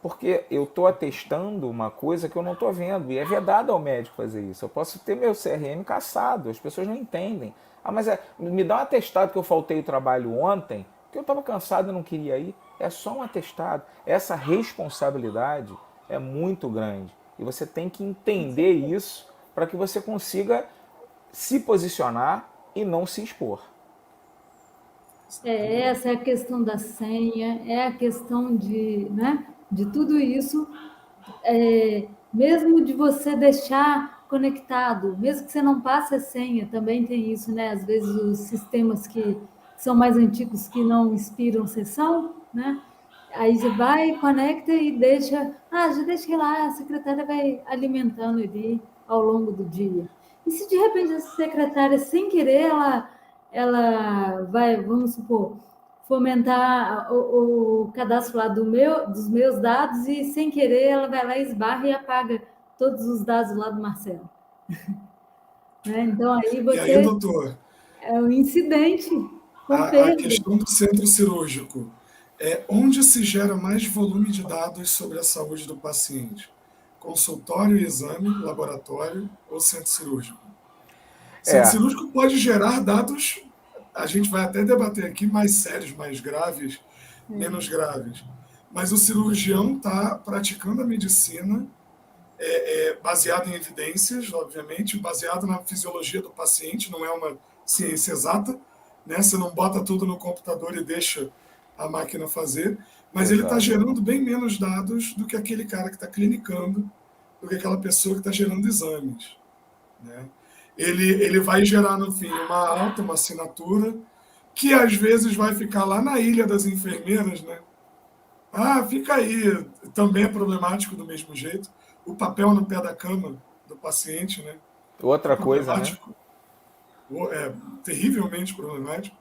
A: porque eu estou atestando uma coisa que eu não estou vendo, e é vedado ao médico fazer isso. Eu posso ter meu CRM caçado, as pessoas não entendem. Ah, mas me dá um atestado que eu faltei o trabalho ontem, porque eu estava cansado e não queria ir. É só um atestado. Essa responsabilidade é muito grande, e você tem que entender isso para que você consiga se posicionar e não se expor.
B: Essa é a questão da senha, é a questão de tudo isso, mesmo de você deixar conectado, mesmo que você não passe a senha, também tem isso, né? Às vezes os sistemas que são mais antigos, que não inspiram sessão, né? Aí você vai, conecta e deixa, já deixa lá, a secretária vai alimentando ali ao longo do dia. E se de repente essa secretária, sem querer, ela vai, vamos supor, fomentar o cadastro lá dos meus dados e, sem querer, ela vai lá, esbarra e apaga todos os dados lá do Marcelo. Né? Então, aí você...
C: E aí, doutor?
B: É um incidente com
C: a
B: perda.
C: questão do centro cirúrgico. Onde se gera mais volume de dados sobre a saúde do paciente? Consultório e exame, laboratório ou centro cirúrgico? Centro cirúrgico pode gerar dados, a gente vai até debater aqui, mais sérios, mais graves, menos graves. Mas o cirurgião está praticando a medicina baseado em evidências, obviamente, baseado na fisiologia do paciente, não é uma ciência exata, né? Você não bota tudo no computador e deixa a máquina fazer, mas ele está gerando bem menos dados do que aquele cara que está clinicando, do que aquela pessoa que está gerando exames, né? Ele vai gerar, no fim, uma alta, uma assinatura, que às vezes vai ficar lá na ilha das enfermeiras, né? Fica aí. Também é problemático do mesmo jeito. O papel no pé da cama do paciente, né?
A: Outra coisa, né?
C: É terrivelmente problemático.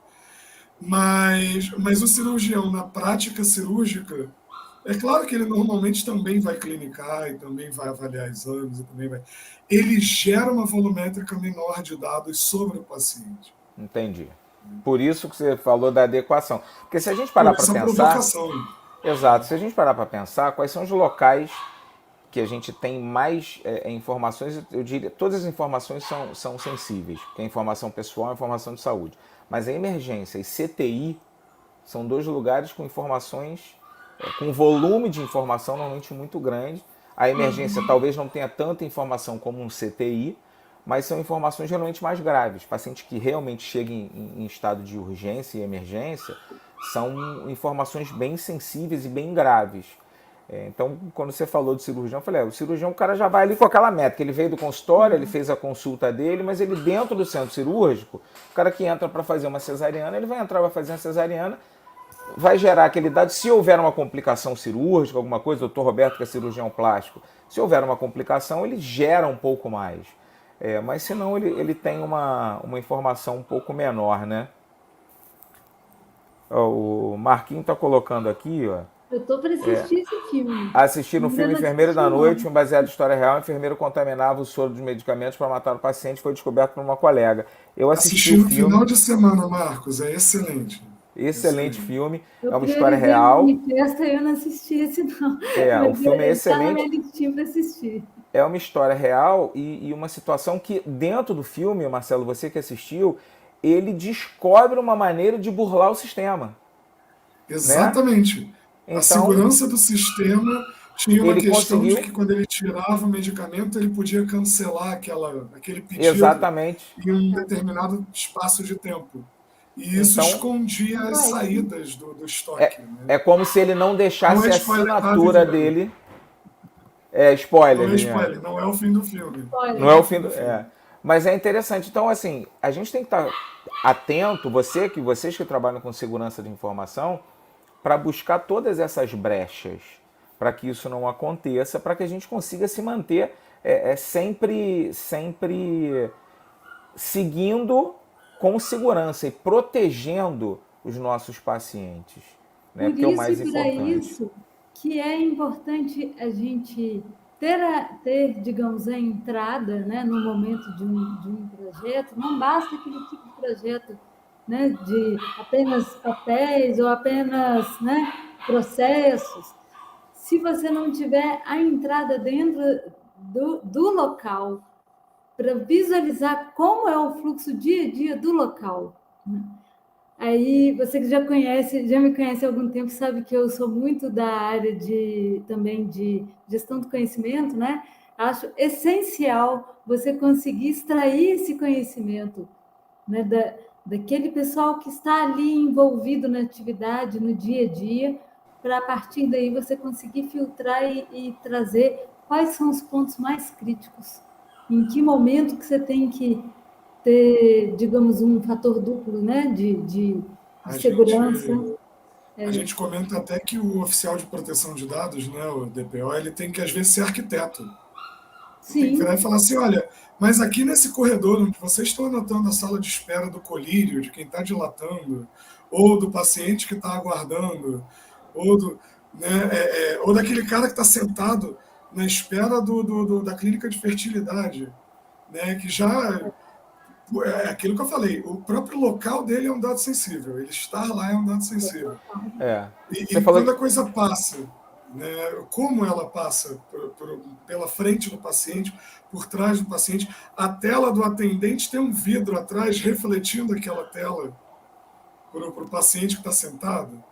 C: Mas o cirurgião, na prática cirúrgica, é claro que ele normalmente também vai clinicar e também vai avaliar exames e também vai... Ele gera uma volumétrica menor de dados sobre o paciente.
A: Entendi. Por isso que você falou da adequação. Porque se a gente parar para pensar...
C: provocação.
A: Exato. Se a gente parar para pensar, quais são os locais que a gente tem mais informações, eu diria, todas as informações são sensíveis, porque a informação pessoal é informação de saúde. Mas a emergência e CTI são dois lugares com informações, com volume de informação normalmente muito grande. A emergência talvez não tenha tanta informação como um CTI, mas são informações geralmente mais graves. Pacientes que realmente chegam em estado de urgência e emergência são informações bem sensíveis e bem graves. Então, quando você falou de cirurgião, eu falei, o cirurgião, o cara já vai ali com aquela métrica. Ele veio do consultório, ele fez a consulta dele, mas ele dentro do centro cirúrgico, o cara que entra para fazer uma cesariana, ele vai entrar, vai fazer uma cesariana, vai gerar aquele dado. Se houver uma complicação cirúrgica, alguma coisa, o doutor Roberto, que é cirurgião plástico, se houver uma complicação, ele gera um pouco mais. Mas senão ele tem uma informação um pouco menor, né? O Marquinho está colocando aqui, ó.
B: Eu tô para assistir esse filme.
A: Assistir no filme Enfermeiro da Noite, um baseado em história real. O enfermeiro contaminava o soro dos medicamentos para matar o paciente, foi descoberto por uma colega. Eu assisti
C: no final de semana, Marcos, é excelente.
A: Excelente filme, é uma história real.
B: Eu não assisti esse não.
A: O filme é excelente.
B: Tá na minha listinha para assistir.
A: É uma história real e uma situação que dentro do filme, Marcelo, você que assistiu, ele descobre uma maneira de burlar o sistema.
C: Exatamente. Né? Então, a segurança do sistema tinha uma questão de que quando ele tirava o medicamento, ele podia cancelar aquele pedido.
A: Exatamente.
C: Em um determinado espaço de tempo. E isso escondia as saídas do estoque.
A: É como se ele não deixasse a assinatura dele. Spoiler.
C: Não é spoiler, não é o fim do filme.
A: Não é o fim do... Mas é interessante. Então, assim, a gente tem que estar atento, vocês que trabalham com segurança de informação, para buscar todas essas brechas, para que isso não aconteça, para que a gente consiga se manter sempre seguindo com segurança e protegendo os nossos pacientes, né?
B: Por
A: Porque é o
B: isso
A: mais
B: e para
A: importante.
B: isso que é importante a gente digamos, a entrada, né, no momento de um projeto. Não basta aquele tipo de projeto, né, de apenas papéis ou apenas, né, processos. Se você não tiver a entrada dentro do local, para visualizar como é o fluxo dia a dia do local, né? Aí, você que já me conhece há algum tempo, sabe que eu sou muito da área também de gestão do conhecimento, né? Acho essencial você conseguir extrair esse conhecimento, né, daquele pessoal que está ali envolvido na atividade, no dia a dia, para a partir daí você conseguir filtrar e trazer quais são os pontos mais críticos, em que momento que você tem que ter, digamos, um fator duplo, né, de
C: A
B: segurança.
C: gente, a gente comenta até que o oficial de proteção de dados, né, o DPO, ele tem que, às vezes, ser arquiteto. Ele tem que virar e
B: Sim,
C: falar assim, olha, mas aqui nesse corredor onde vocês estão anotando a sala de espera do colírio, de quem está dilatando, ou do paciente que está aguardando, ou, né, ou daquele cara que está sentado na espera da clínica de fertilidade, né, que já é aquilo que eu falei, o próprio local dele é um dado sensível, ele estar lá é um dado sensível.
A: É. Você
C: E
A: falou
C: quando
A: que
C: a coisa passa, né, como ela passa pela frente do paciente, por trás do paciente, a tela do atendente tem um vidro atrás refletindo aquela tela para o paciente que está sentado.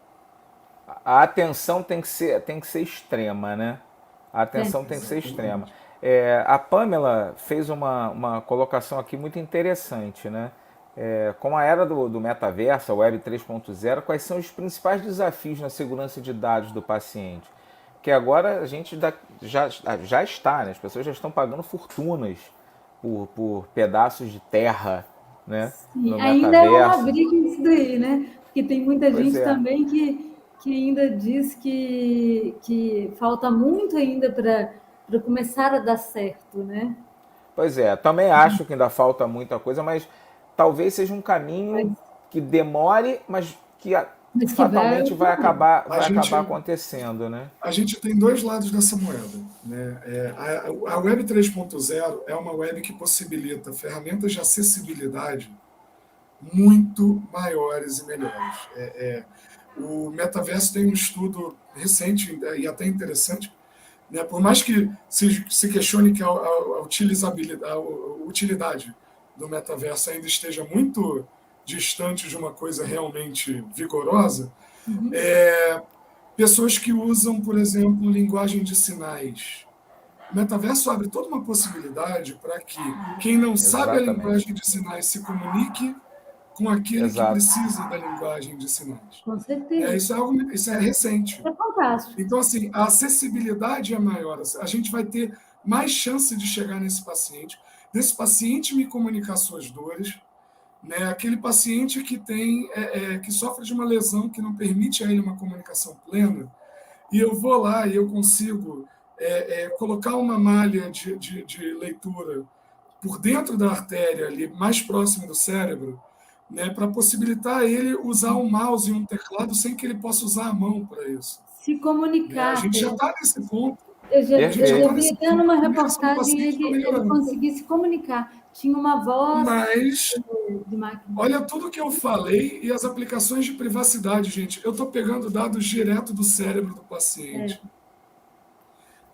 A: a atenção tem que ser extrema, né? A atenção tem que ser extrema.
C: Exatamente.
A: A Pamela fez uma colocação aqui muito interessante, né? Com a era do metaverso, a Web 3.0, quais são os principais desafios na segurança de dados do paciente? Que agora a gente já está, né? As pessoas já estão pagando fortunas por pedaços de terra, né?
B: sim.
A: No
B: Ainda é uma
A: metaverso.
B: briga isso daí, né? Porque tem muita
A: Pois
B: gente
A: é.
B: também que ainda diz que falta muito ainda para começar a dar certo, né?
A: Pois é, também acho que ainda falta muita coisa, mas talvez seja um caminho
B: Mas,
A: que demore, mas que
B: mas que vai
A: fatalmente vai
B: ocorrer.
A: acabar,
C: A
A: vai acabar
C: gente,
A: acontecendo, né?
C: a gente tem dois lados dessa moeda. Né? A Web 3.0 é uma web que possibilita ferramentas de acessibilidade muito maiores e melhores. O metaverso tem um estudo recente e até interessante, né? Por mais que se questione que a utilidade do metaverso ainda esteja muito distante de uma coisa realmente vigorosa, pessoas que usam, por exemplo, linguagem de sinais. O metaverso abre toda uma possibilidade para que quem não sabe a
A: Exatamente.
C: linguagem de sinais se comunique com aquele que
A: Exato.
C: precisa da linguagem de sinais.
B: Com certeza.
C: Isso é recente.
B: É fantástico.
C: Então, assim, a acessibilidade é maior. A gente vai ter mais chance de chegar nesse paciente, desse paciente me comunicar suas dores, né? Aquele paciente que que sofre de uma lesão que não permite a ele uma comunicação plena, e eu vou lá e eu consigo colocar uma malha de leitura por dentro da artéria ali, mais próximo do cérebro, né, para possibilitar ele usar um mouse e um teclado sem que ele possa usar a mão para isso.
B: Se
C: Né? A
B: comunicar.
C: gente já está nesse ponto.
B: Eu já
A: Perfeito.
B: vi até numa
C: A comunicação do
B: reportagem
C: paciente está
B: ele
C: melhorando.
B: conseguir se comunicar. Tinha uma voz
C: Mas
B: de máquina.
C: olha tudo que eu falei e as aplicações de privacidade, gente. Eu estou pegando dados direto do cérebro do paciente.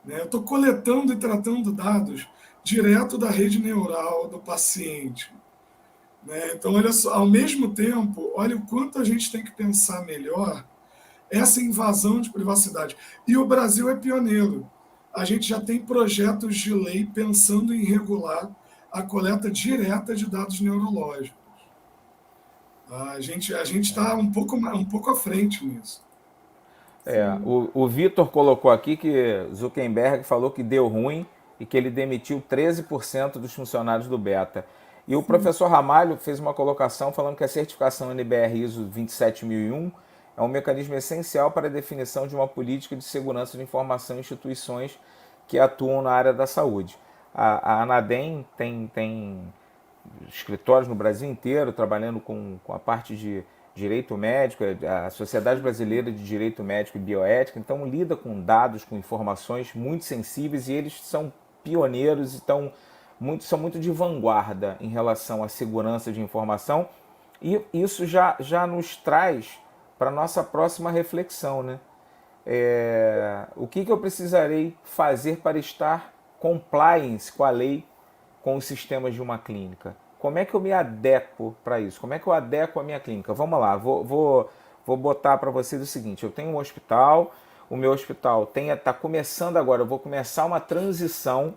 C: Né? Eu estou coletando e tratando dados direto da rede neural do paciente. Né? Então, olha só, ao mesmo tempo, olha o quanto a gente tem que pensar melhor essa invasão de privacidade. E o Brasil é pioneiro. A gente já tem projetos de lei pensando em regular a coleta direta de dados neurológicos. A gente está um pouco à frente nisso.
A: O Vitor colocou aqui que Zuckerberg falou que deu ruim e que ele demitiu 13% dos funcionários do Beta. E o professor Ramalho fez uma colocação falando que a certificação NBR ISO 27001 é um mecanismo essencial para a definição de uma política de segurança de informação em instituições que atuam na área da saúde. A Anadem tem escritórios no Brasil inteiro trabalhando com a parte de direito médico, a Sociedade Brasileira de Direito Médico e Bioética, então lida com dados, com informações muito sensíveis, e eles são pioneiros e são muito de vanguarda em relação à segurança de informação, e isso já nos traz para a nossa próxima reflexão, né? O que eu precisarei fazer para estar compliance com a lei, com os sistemas de uma clínica? Como é que eu me adequo para isso? Como é que eu adequo a minha clínica? Vamos lá, vou botar para vocês o seguinte: eu tenho um hospital, o meu hospital está começando agora, eu vou começar uma transição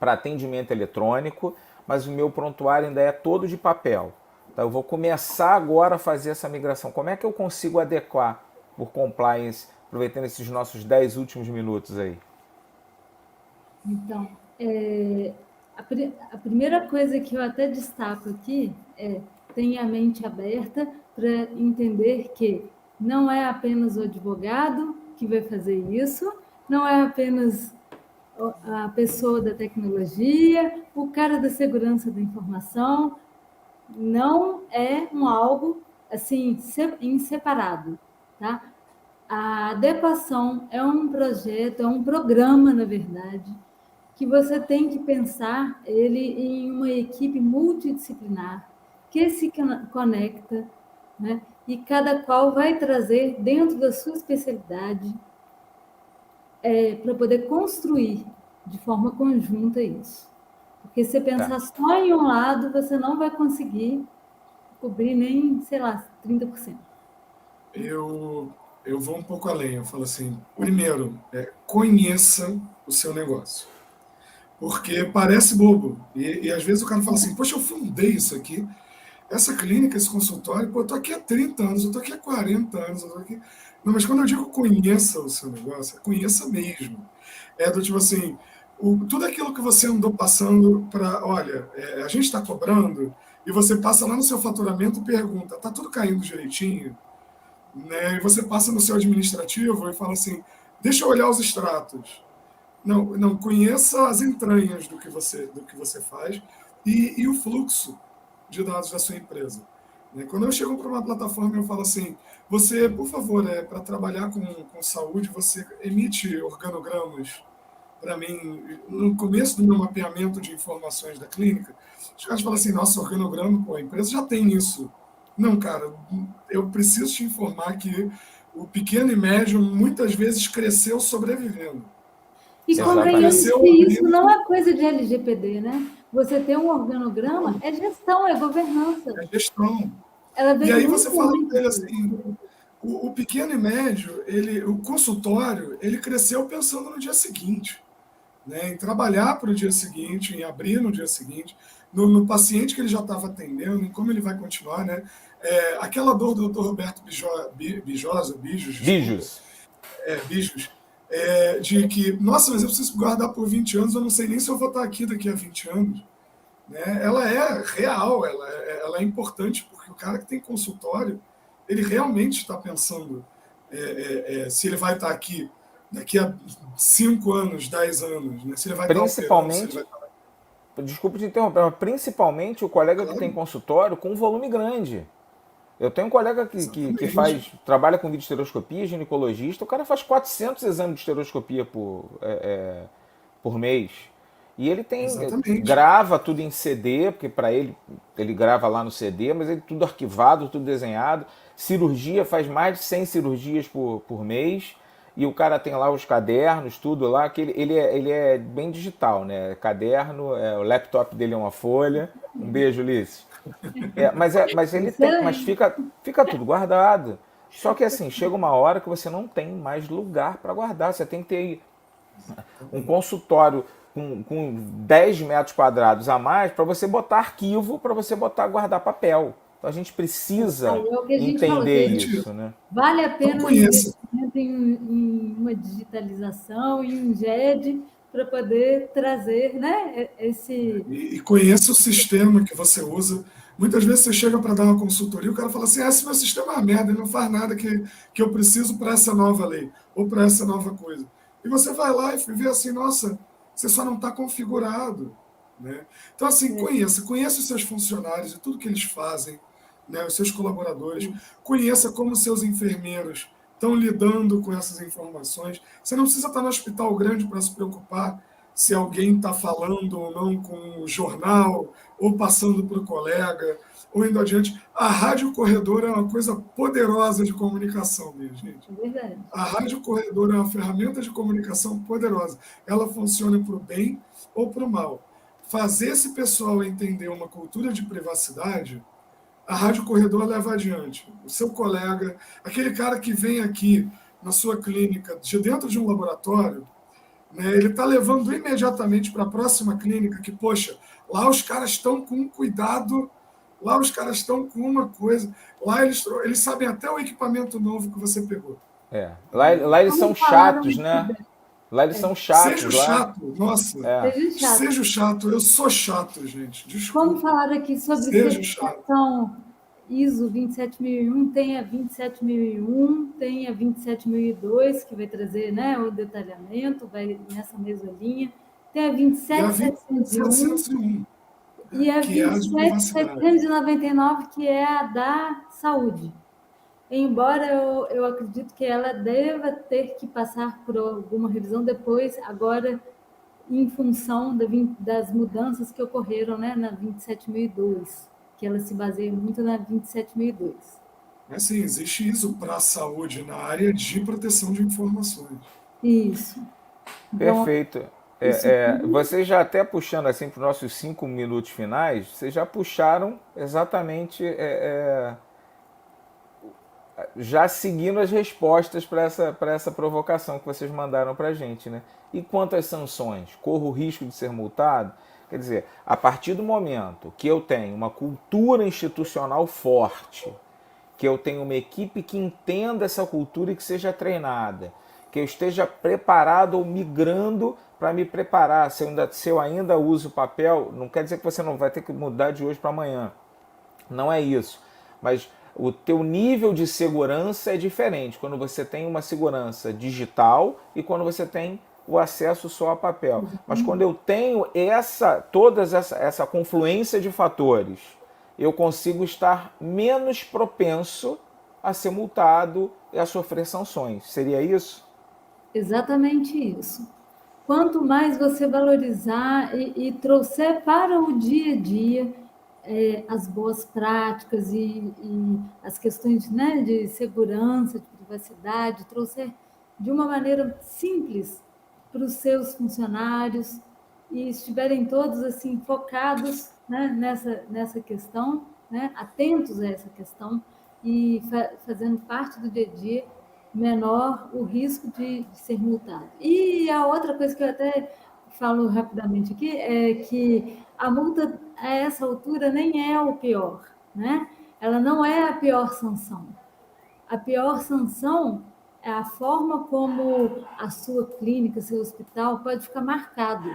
A: para atendimento eletrônico, mas o meu prontuário ainda é todo de papel. Então, eu vou começar agora a fazer essa migração. Como é que eu consigo adequar por compliance, aproveitando esses nossos 10 últimos minutos aí?
B: Então, a primeira coisa que eu até destaco aqui é: tenha a mente aberta para entender que não é apenas o advogado que vai fazer isso, não é apenas a pessoa da tecnologia, o cara da segurança da informação, não é algo assim em separado, tá? A adequação é um projeto, é um programa, na verdade, que você tem que pensar ele em uma equipe multidisciplinar que se conecta, né? E cada qual vai trazer dentro da sua especialidade para poder construir de forma conjunta isso. Porque se você pensar só em um lado, você não vai conseguir cobrir nem, sei lá, 30%.
C: Eu vou um pouco além, eu falo assim: primeiro, conheça o seu negócio. Porque parece bobo. E às vezes o cara fala assim: poxa, eu fundei isso aqui, essa clínica, esse consultório, pô, eu tô aqui há 30 anos, eu tô aqui há 40 anos, eu tô aqui... Não, mas quando eu digo conheça o seu negócio, conheça mesmo. É do tipo assim, tudo aquilo que você andou passando para, olha, a gente está cobrando, e você passa lá no seu faturamento e pergunta: tá tudo caindo direitinho? Né? E você passa no seu administrativo e fala assim: deixa eu olhar os extratos. Não, conheça as entranhas do que você faz e o fluxo de dados da sua empresa. Quando eu chego para uma plataforma e eu falo assim: você, por favor, para trabalhar com saúde, você emite organogramas para mim no começo do meu mapeamento de informações da clínica. Os caras falam assim: nossa, organograma, pô, a empresa já tem isso. Não, cara, eu preciso te informar que o pequeno e médio muitas vezes cresceu sobrevivendo.
B: E convenhamos que isso não é coisa de LGPD, né? Você ter um organograma é gestão, é governança.
C: É gestão.
B: Ela
C: e aí você fala para ele assim: o pequeno e médio, o consultório, ele cresceu pensando no dia seguinte, né? Em trabalhar para o dia seguinte, em abrir no dia seguinte, no paciente que ele já estava atendendo, em como ele vai continuar, né? Aquela dor do Dr. Roberto Bijos, de que, nossa, mas eu preciso guardar por 20 anos, eu não sei nem se eu vou estar aqui daqui a 20 anos. Né? Ela é real, ela é importante, porque o cara que tem consultório, ele realmente está pensando se ele vai estar aqui daqui a 5 anos, 10 anos, né? Se ele vai
A: principalmente, desculpa te interromper, mas principalmente o colega que tem consultório com um volume grande. Eu tenho um colega que trabalha com videoestereoscopia, ginecologista, o cara faz 400 exames de estereoscopia por mês. E ele grava tudo em CD, porque para ele grava lá no CD, mas ele tudo arquivado, tudo desenhado. Cirurgia, faz mais de 100 cirurgias por mês. E o cara tem lá os cadernos, tudo lá, que ele é bem digital, né? Caderno, o laptop dele é uma folha. Um beijo, Ulisses. Mas ele tem, mas fica tudo guardado. Só que assim, chega uma hora que você não tem mais lugar para guardar. Você tem que ter um consultório com 10 metros quadrados a mais para você botar arquivo, para você guardar papel. Então a gente precisa entender isso, né?
B: Vale a pena um investimento em uma digitalização, em um GED, para poder trazer, né, esse...
C: E conheça o sistema que você usa. Muitas vezes você chega para dar uma consultoria, o cara fala assim, esse meu sistema é uma merda, ele não faz nada que eu preciso para essa nova lei, ou para essa nova coisa. E você vai lá e vê assim, nossa, você só não está configurado. Né? Então, assim, conheça os seus funcionários e tudo que eles fazem, né, os seus colaboradores, conheça como os seus enfermeiros estão lidando com essas informações. Você não precisa estar no hospital grande para se preocupar se alguém está falando ou não com o jornal, ou passando para o colega, ou indo adiante. A rádio corredor é uma coisa poderosa de comunicação, minha gente.
B: É verdade.
C: A rádio corredor é uma ferramenta de comunicação poderosa. Ela funciona para o bem ou para o mal. Fazer esse pessoal entender uma cultura de privacidade, a rádio corredor leva adiante. O seu colega, aquele cara que vem aqui na sua clínica, de dentro de um laboratório, né, ele está levando imediatamente para a próxima clínica que, poxa, lá os caras estão com um cuidado, lá os caras estão com uma coisa, lá eles sabem até o equipamento novo que você pegou.
A: Lá eles são chatos, né? Lá eles são chatos.
C: Seja chato, nossa. Seja chato. Eu sou chato, gente. Desculpa.
B: Como falar aqui sobre certificação ISO 27001, tem a 27001, tem a 27002, que vai trazer, né, o detalhamento, vai nessa mesma linha. Tem a 27701 e a 27799, que é a da saúde. Embora eu acredito que ela deva ter que passar por alguma revisão depois, agora em função das mudanças que ocorreram, né, na 27002, que ela se baseia muito na 27002.
C: Mas sim, existe isso para a saúde na área de proteção de informações.
B: Isso.
A: Então, perfeito. Vocês já até puxando assim para os nossos 5 minutos finais, vocês já puxaram exatamente... já seguindo as respostas para essa provocação que vocês mandaram para a gente, né? E quanto às sanções? Corro o risco de ser multado? Quer dizer, a partir do momento que eu tenho uma cultura institucional forte, que eu tenho uma equipe que entenda essa cultura e que seja treinada, que eu esteja preparado ou migrando para me preparar, se eu ainda uso papel, não quer dizer que você não vai ter que mudar de hoje para amanhã. Não é isso. Mas o teu nível de segurança é diferente quando você tem uma segurança digital e quando você tem o acesso só a papel. Mas quando eu tenho toda essa confluência de fatores, eu consigo estar menos propenso a ser multado e a sofrer sanções. Seria isso?
B: Exatamente isso. Quanto mais você valorizar e trouxer para o dia a dia as boas práticas e as questões, né, de segurança, de privacidade, trouxer de uma maneira simples para os seus funcionários e estiverem todos assim focados, né, nessa questão, né, atentos a essa questão e fazendo parte do dia a dia, menor o risco de ser multado. E a outra coisa que eu até falo rapidamente aqui é que a multa a essa altura nem é o pior, né? Ela não é a pior sanção. A pior sanção é a forma como a sua clínica, seu hospital pode ficar marcado.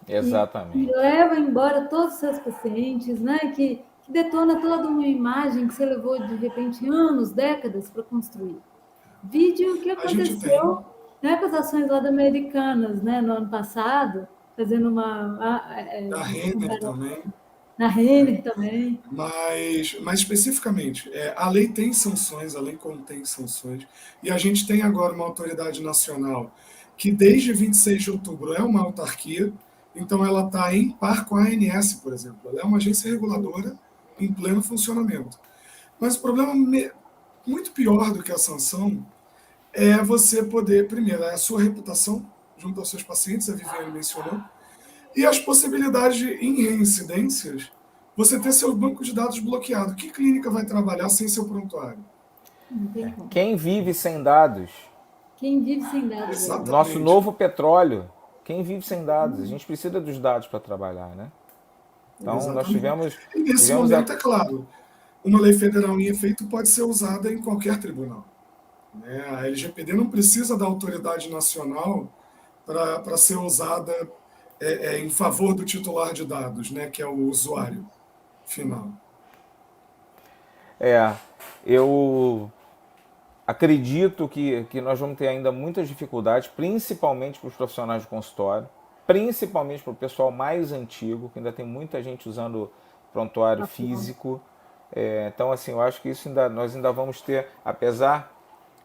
A: Exatamente.
B: E leva embora todos os seus pacientes, né? Que detona toda uma imagem que você levou, de repente, anos, décadas para construir. Vídeo que aconteceu, né, com as ações lá da Americanas, né, no ano passado, fazendo uma...
C: Da Renner também.
B: Na Renner também.
C: Mas especificamente, a lei tem sanções, a lei contém sanções, e a gente tem agora uma autoridade nacional que desde 26 de outubro é uma autarquia, então ela está em par com a ANS, por exemplo. Ela é uma agência reguladora em pleno funcionamento. Mas o problema muito pior do que a sanção é você poder, primeiro, a sua reputação junto aos seus pacientes, a Viviane mencionou, e as possibilidades de, em reincidências, você ter seu banco de dados bloqueado. Que clínica vai trabalhar sem seu prontuário?
A: Quem vive sem dados?
B: Quem vive sem dados?
C: Exatamente.
A: Nosso novo petróleo. Quem vive sem dados? A gente precisa dos dados para trabalhar, né? Então,
C: exatamente.
A: Nós tivemos...
C: E nesse momento, é claro, uma lei federal em efeito pode ser usada em qualquer tribunal. A LGPD não precisa da autoridade nacional para ser usada em favor do titular de dados, né, que é o usuário final.
A: Eu acredito que nós vamos ter ainda muitas dificuldades, principalmente para os profissionais de consultório, principalmente para o pessoal mais antigo, que ainda tem muita gente usando prontuário físico. Então, assim, eu acho que isso nós ainda vamos ter, apesar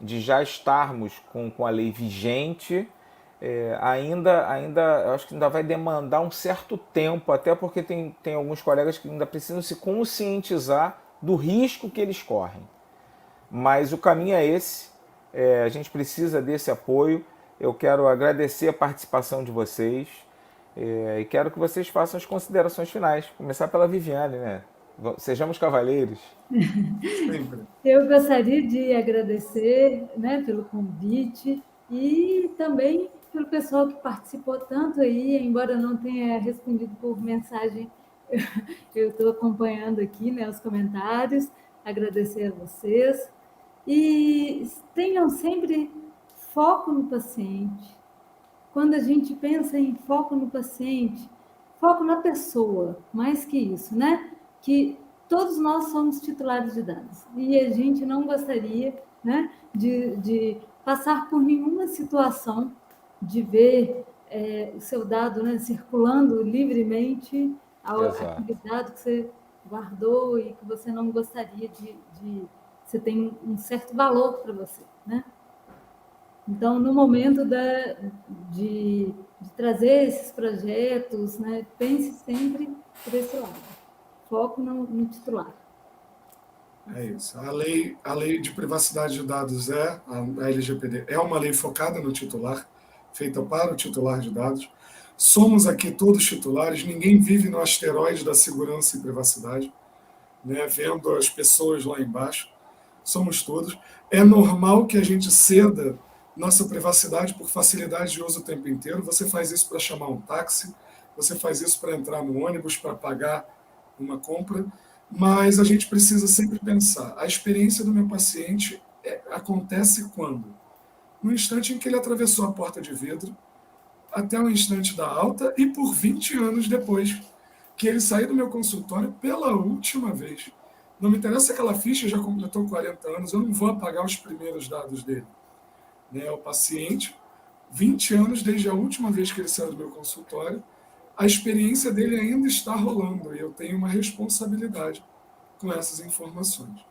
A: de já estarmos com a lei vigente, eu acho que ainda vai demandar um certo tempo, até porque tem alguns colegas que ainda precisam se conscientizar do risco que eles correm. Mas o caminho é esse, a gente precisa desse apoio. Eu quero agradecer a participação de vocês e quero que vocês façam as considerações finais. Começar pela Viviane, né? Sejamos cavalheiros.
B: Eu gostaria de agradecer, né, pelo convite e também pelo pessoal que participou tanto aí, embora eu não tenha respondido por mensagem, eu estou acompanhando aqui, né, os comentários, agradecer a vocês e tenham sempre foco no paciente. Quando a gente pensa em foco no paciente, foco na pessoa, mais que isso, né? Que todos nós somos titulares de dados e a gente não gostaria, né, de passar por nenhuma situação de ver o seu dado, né, circulando livremente, aquele dado que você guardou e que você não gostaria você tem um certo valor para você, né? Então, no momento de trazer esses projetos, né, pense sempre por esse lado. Foco no titular.
C: É isso. A lei de privacidade de dados a LGPD, é uma lei focada no titular, feita para o titular de dados. Somos aqui todos titulares, ninguém vive no asteroide da segurança e privacidade, né, vendo as pessoas lá embaixo. Somos todos. É normal que a gente ceda nossa privacidade por facilidade de uso o tempo inteiro. Você faz isso para chamar um táxi, você faz isso para entrar no ônibus, para pagar uma compra, mas a gente precisa sempre pensar, a experiência do meu paciente acontece quando? No instante em que ele atravessou a porta de vidro, até o instante da alta e por 20 anos depois que ele saiu do meu consultório pela última vez. Não me interessa aquela ficha, já completou 40 anos, eu não vou apagar os primeiros dados dele. Né? O paciente, 20 anos desde a última vez que ele saiu do meu consultório, a experiência dele ainda está rolando e eu tenho uma responsabilidade com essas informações.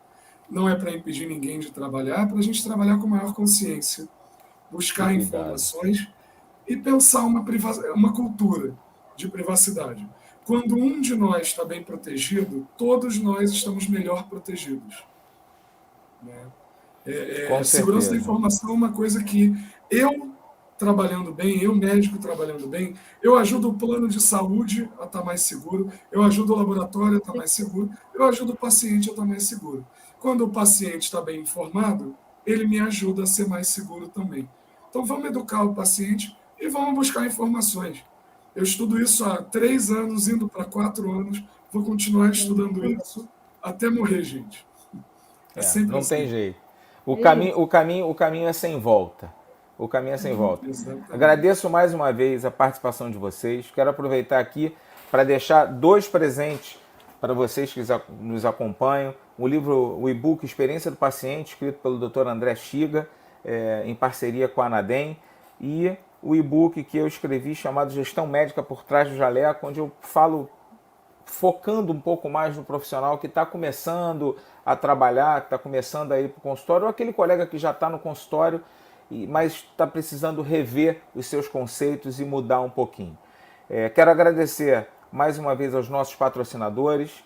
C: Não é para impedir ninguém de trabalhar, é para a gente trabalhar com maior consciência, buscar informações e pensar uma cultura de privacidade. Quando um de nós está bem protegido, todos nós estamos melhor protegidos. Né? Segurança da informação é uma coisa que eu trabalhando bem, eu médico trabalhando bem, eu ajudo o plano de saúde a estar mais seguro, eu ajudo o laboratório a estar mais seguro, eu ajudo o paciente a estar mais seguro. Quando o paciente está bem informado, ele me ajuda a ser mais seguro também. Então vamos educar o paciente e vamos buscar informações. Eu estudo isso há 3 anos, indo para 4 anos, vou continuar estudando isso até morrer, gente.
A: É sempre não assim. Tem jeito. O caminho é sem volta. O caminho é sem volta. Exatamente. Agradeço mais uma vez a participação de vocês. Quero aproveitar aqui para deixar 2 presentes para vocês que nos acompanham. O e-book Experiência do Paciente, escrito pelo Dr. André Chiga, em parceria com a Anadem, e o e-book que eu escrevi chamado Gestão Médica por Trás do Jaleco, onde eu falo focando um pouco mais no profissional que está começando a trabalhar, que está começando a ir para o consultório, ou aquele colega que já está no consultório, mas está precisando rever os seus conceitos e mudar um pouquinho. Quero agradecer mais uma vez aos nossos patrocinadores,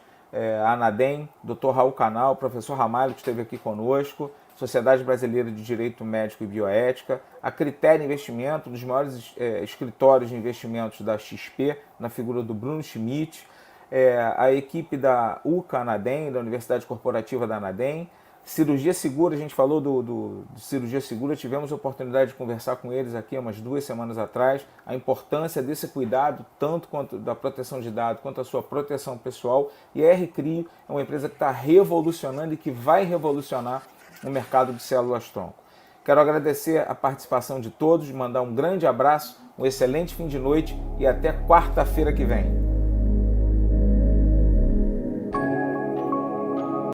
A: a Anadem, Dr. Raul Canal, professor Ramalho, que esteve aqui conosco, Sociedade Brasileira de Direito Médico e Bioética, a Critério Investimento, um dos maiores escritórios de investimentos da XP, na figura do Bruno Schmidt, a equipe da UCA Anadem, da Universidade Corporativa da Anadem, Cirurgia Segura, a gente falou do Cirurgia Segura, tivemos a oportunidade de conversar com eles aqui umas 2 semanas atrás, a importância desse cuidado, tanto quanto da proteção de dados, quanto a sua proteção pessoal, e a R-Crio é uma empresa que está revolucionando e que vai revolucionar o mercado de células-tronco. Quero agradecer a participação de todos, mandar um grande abraço, um excelente fim de noite e até quarta-feira que vem.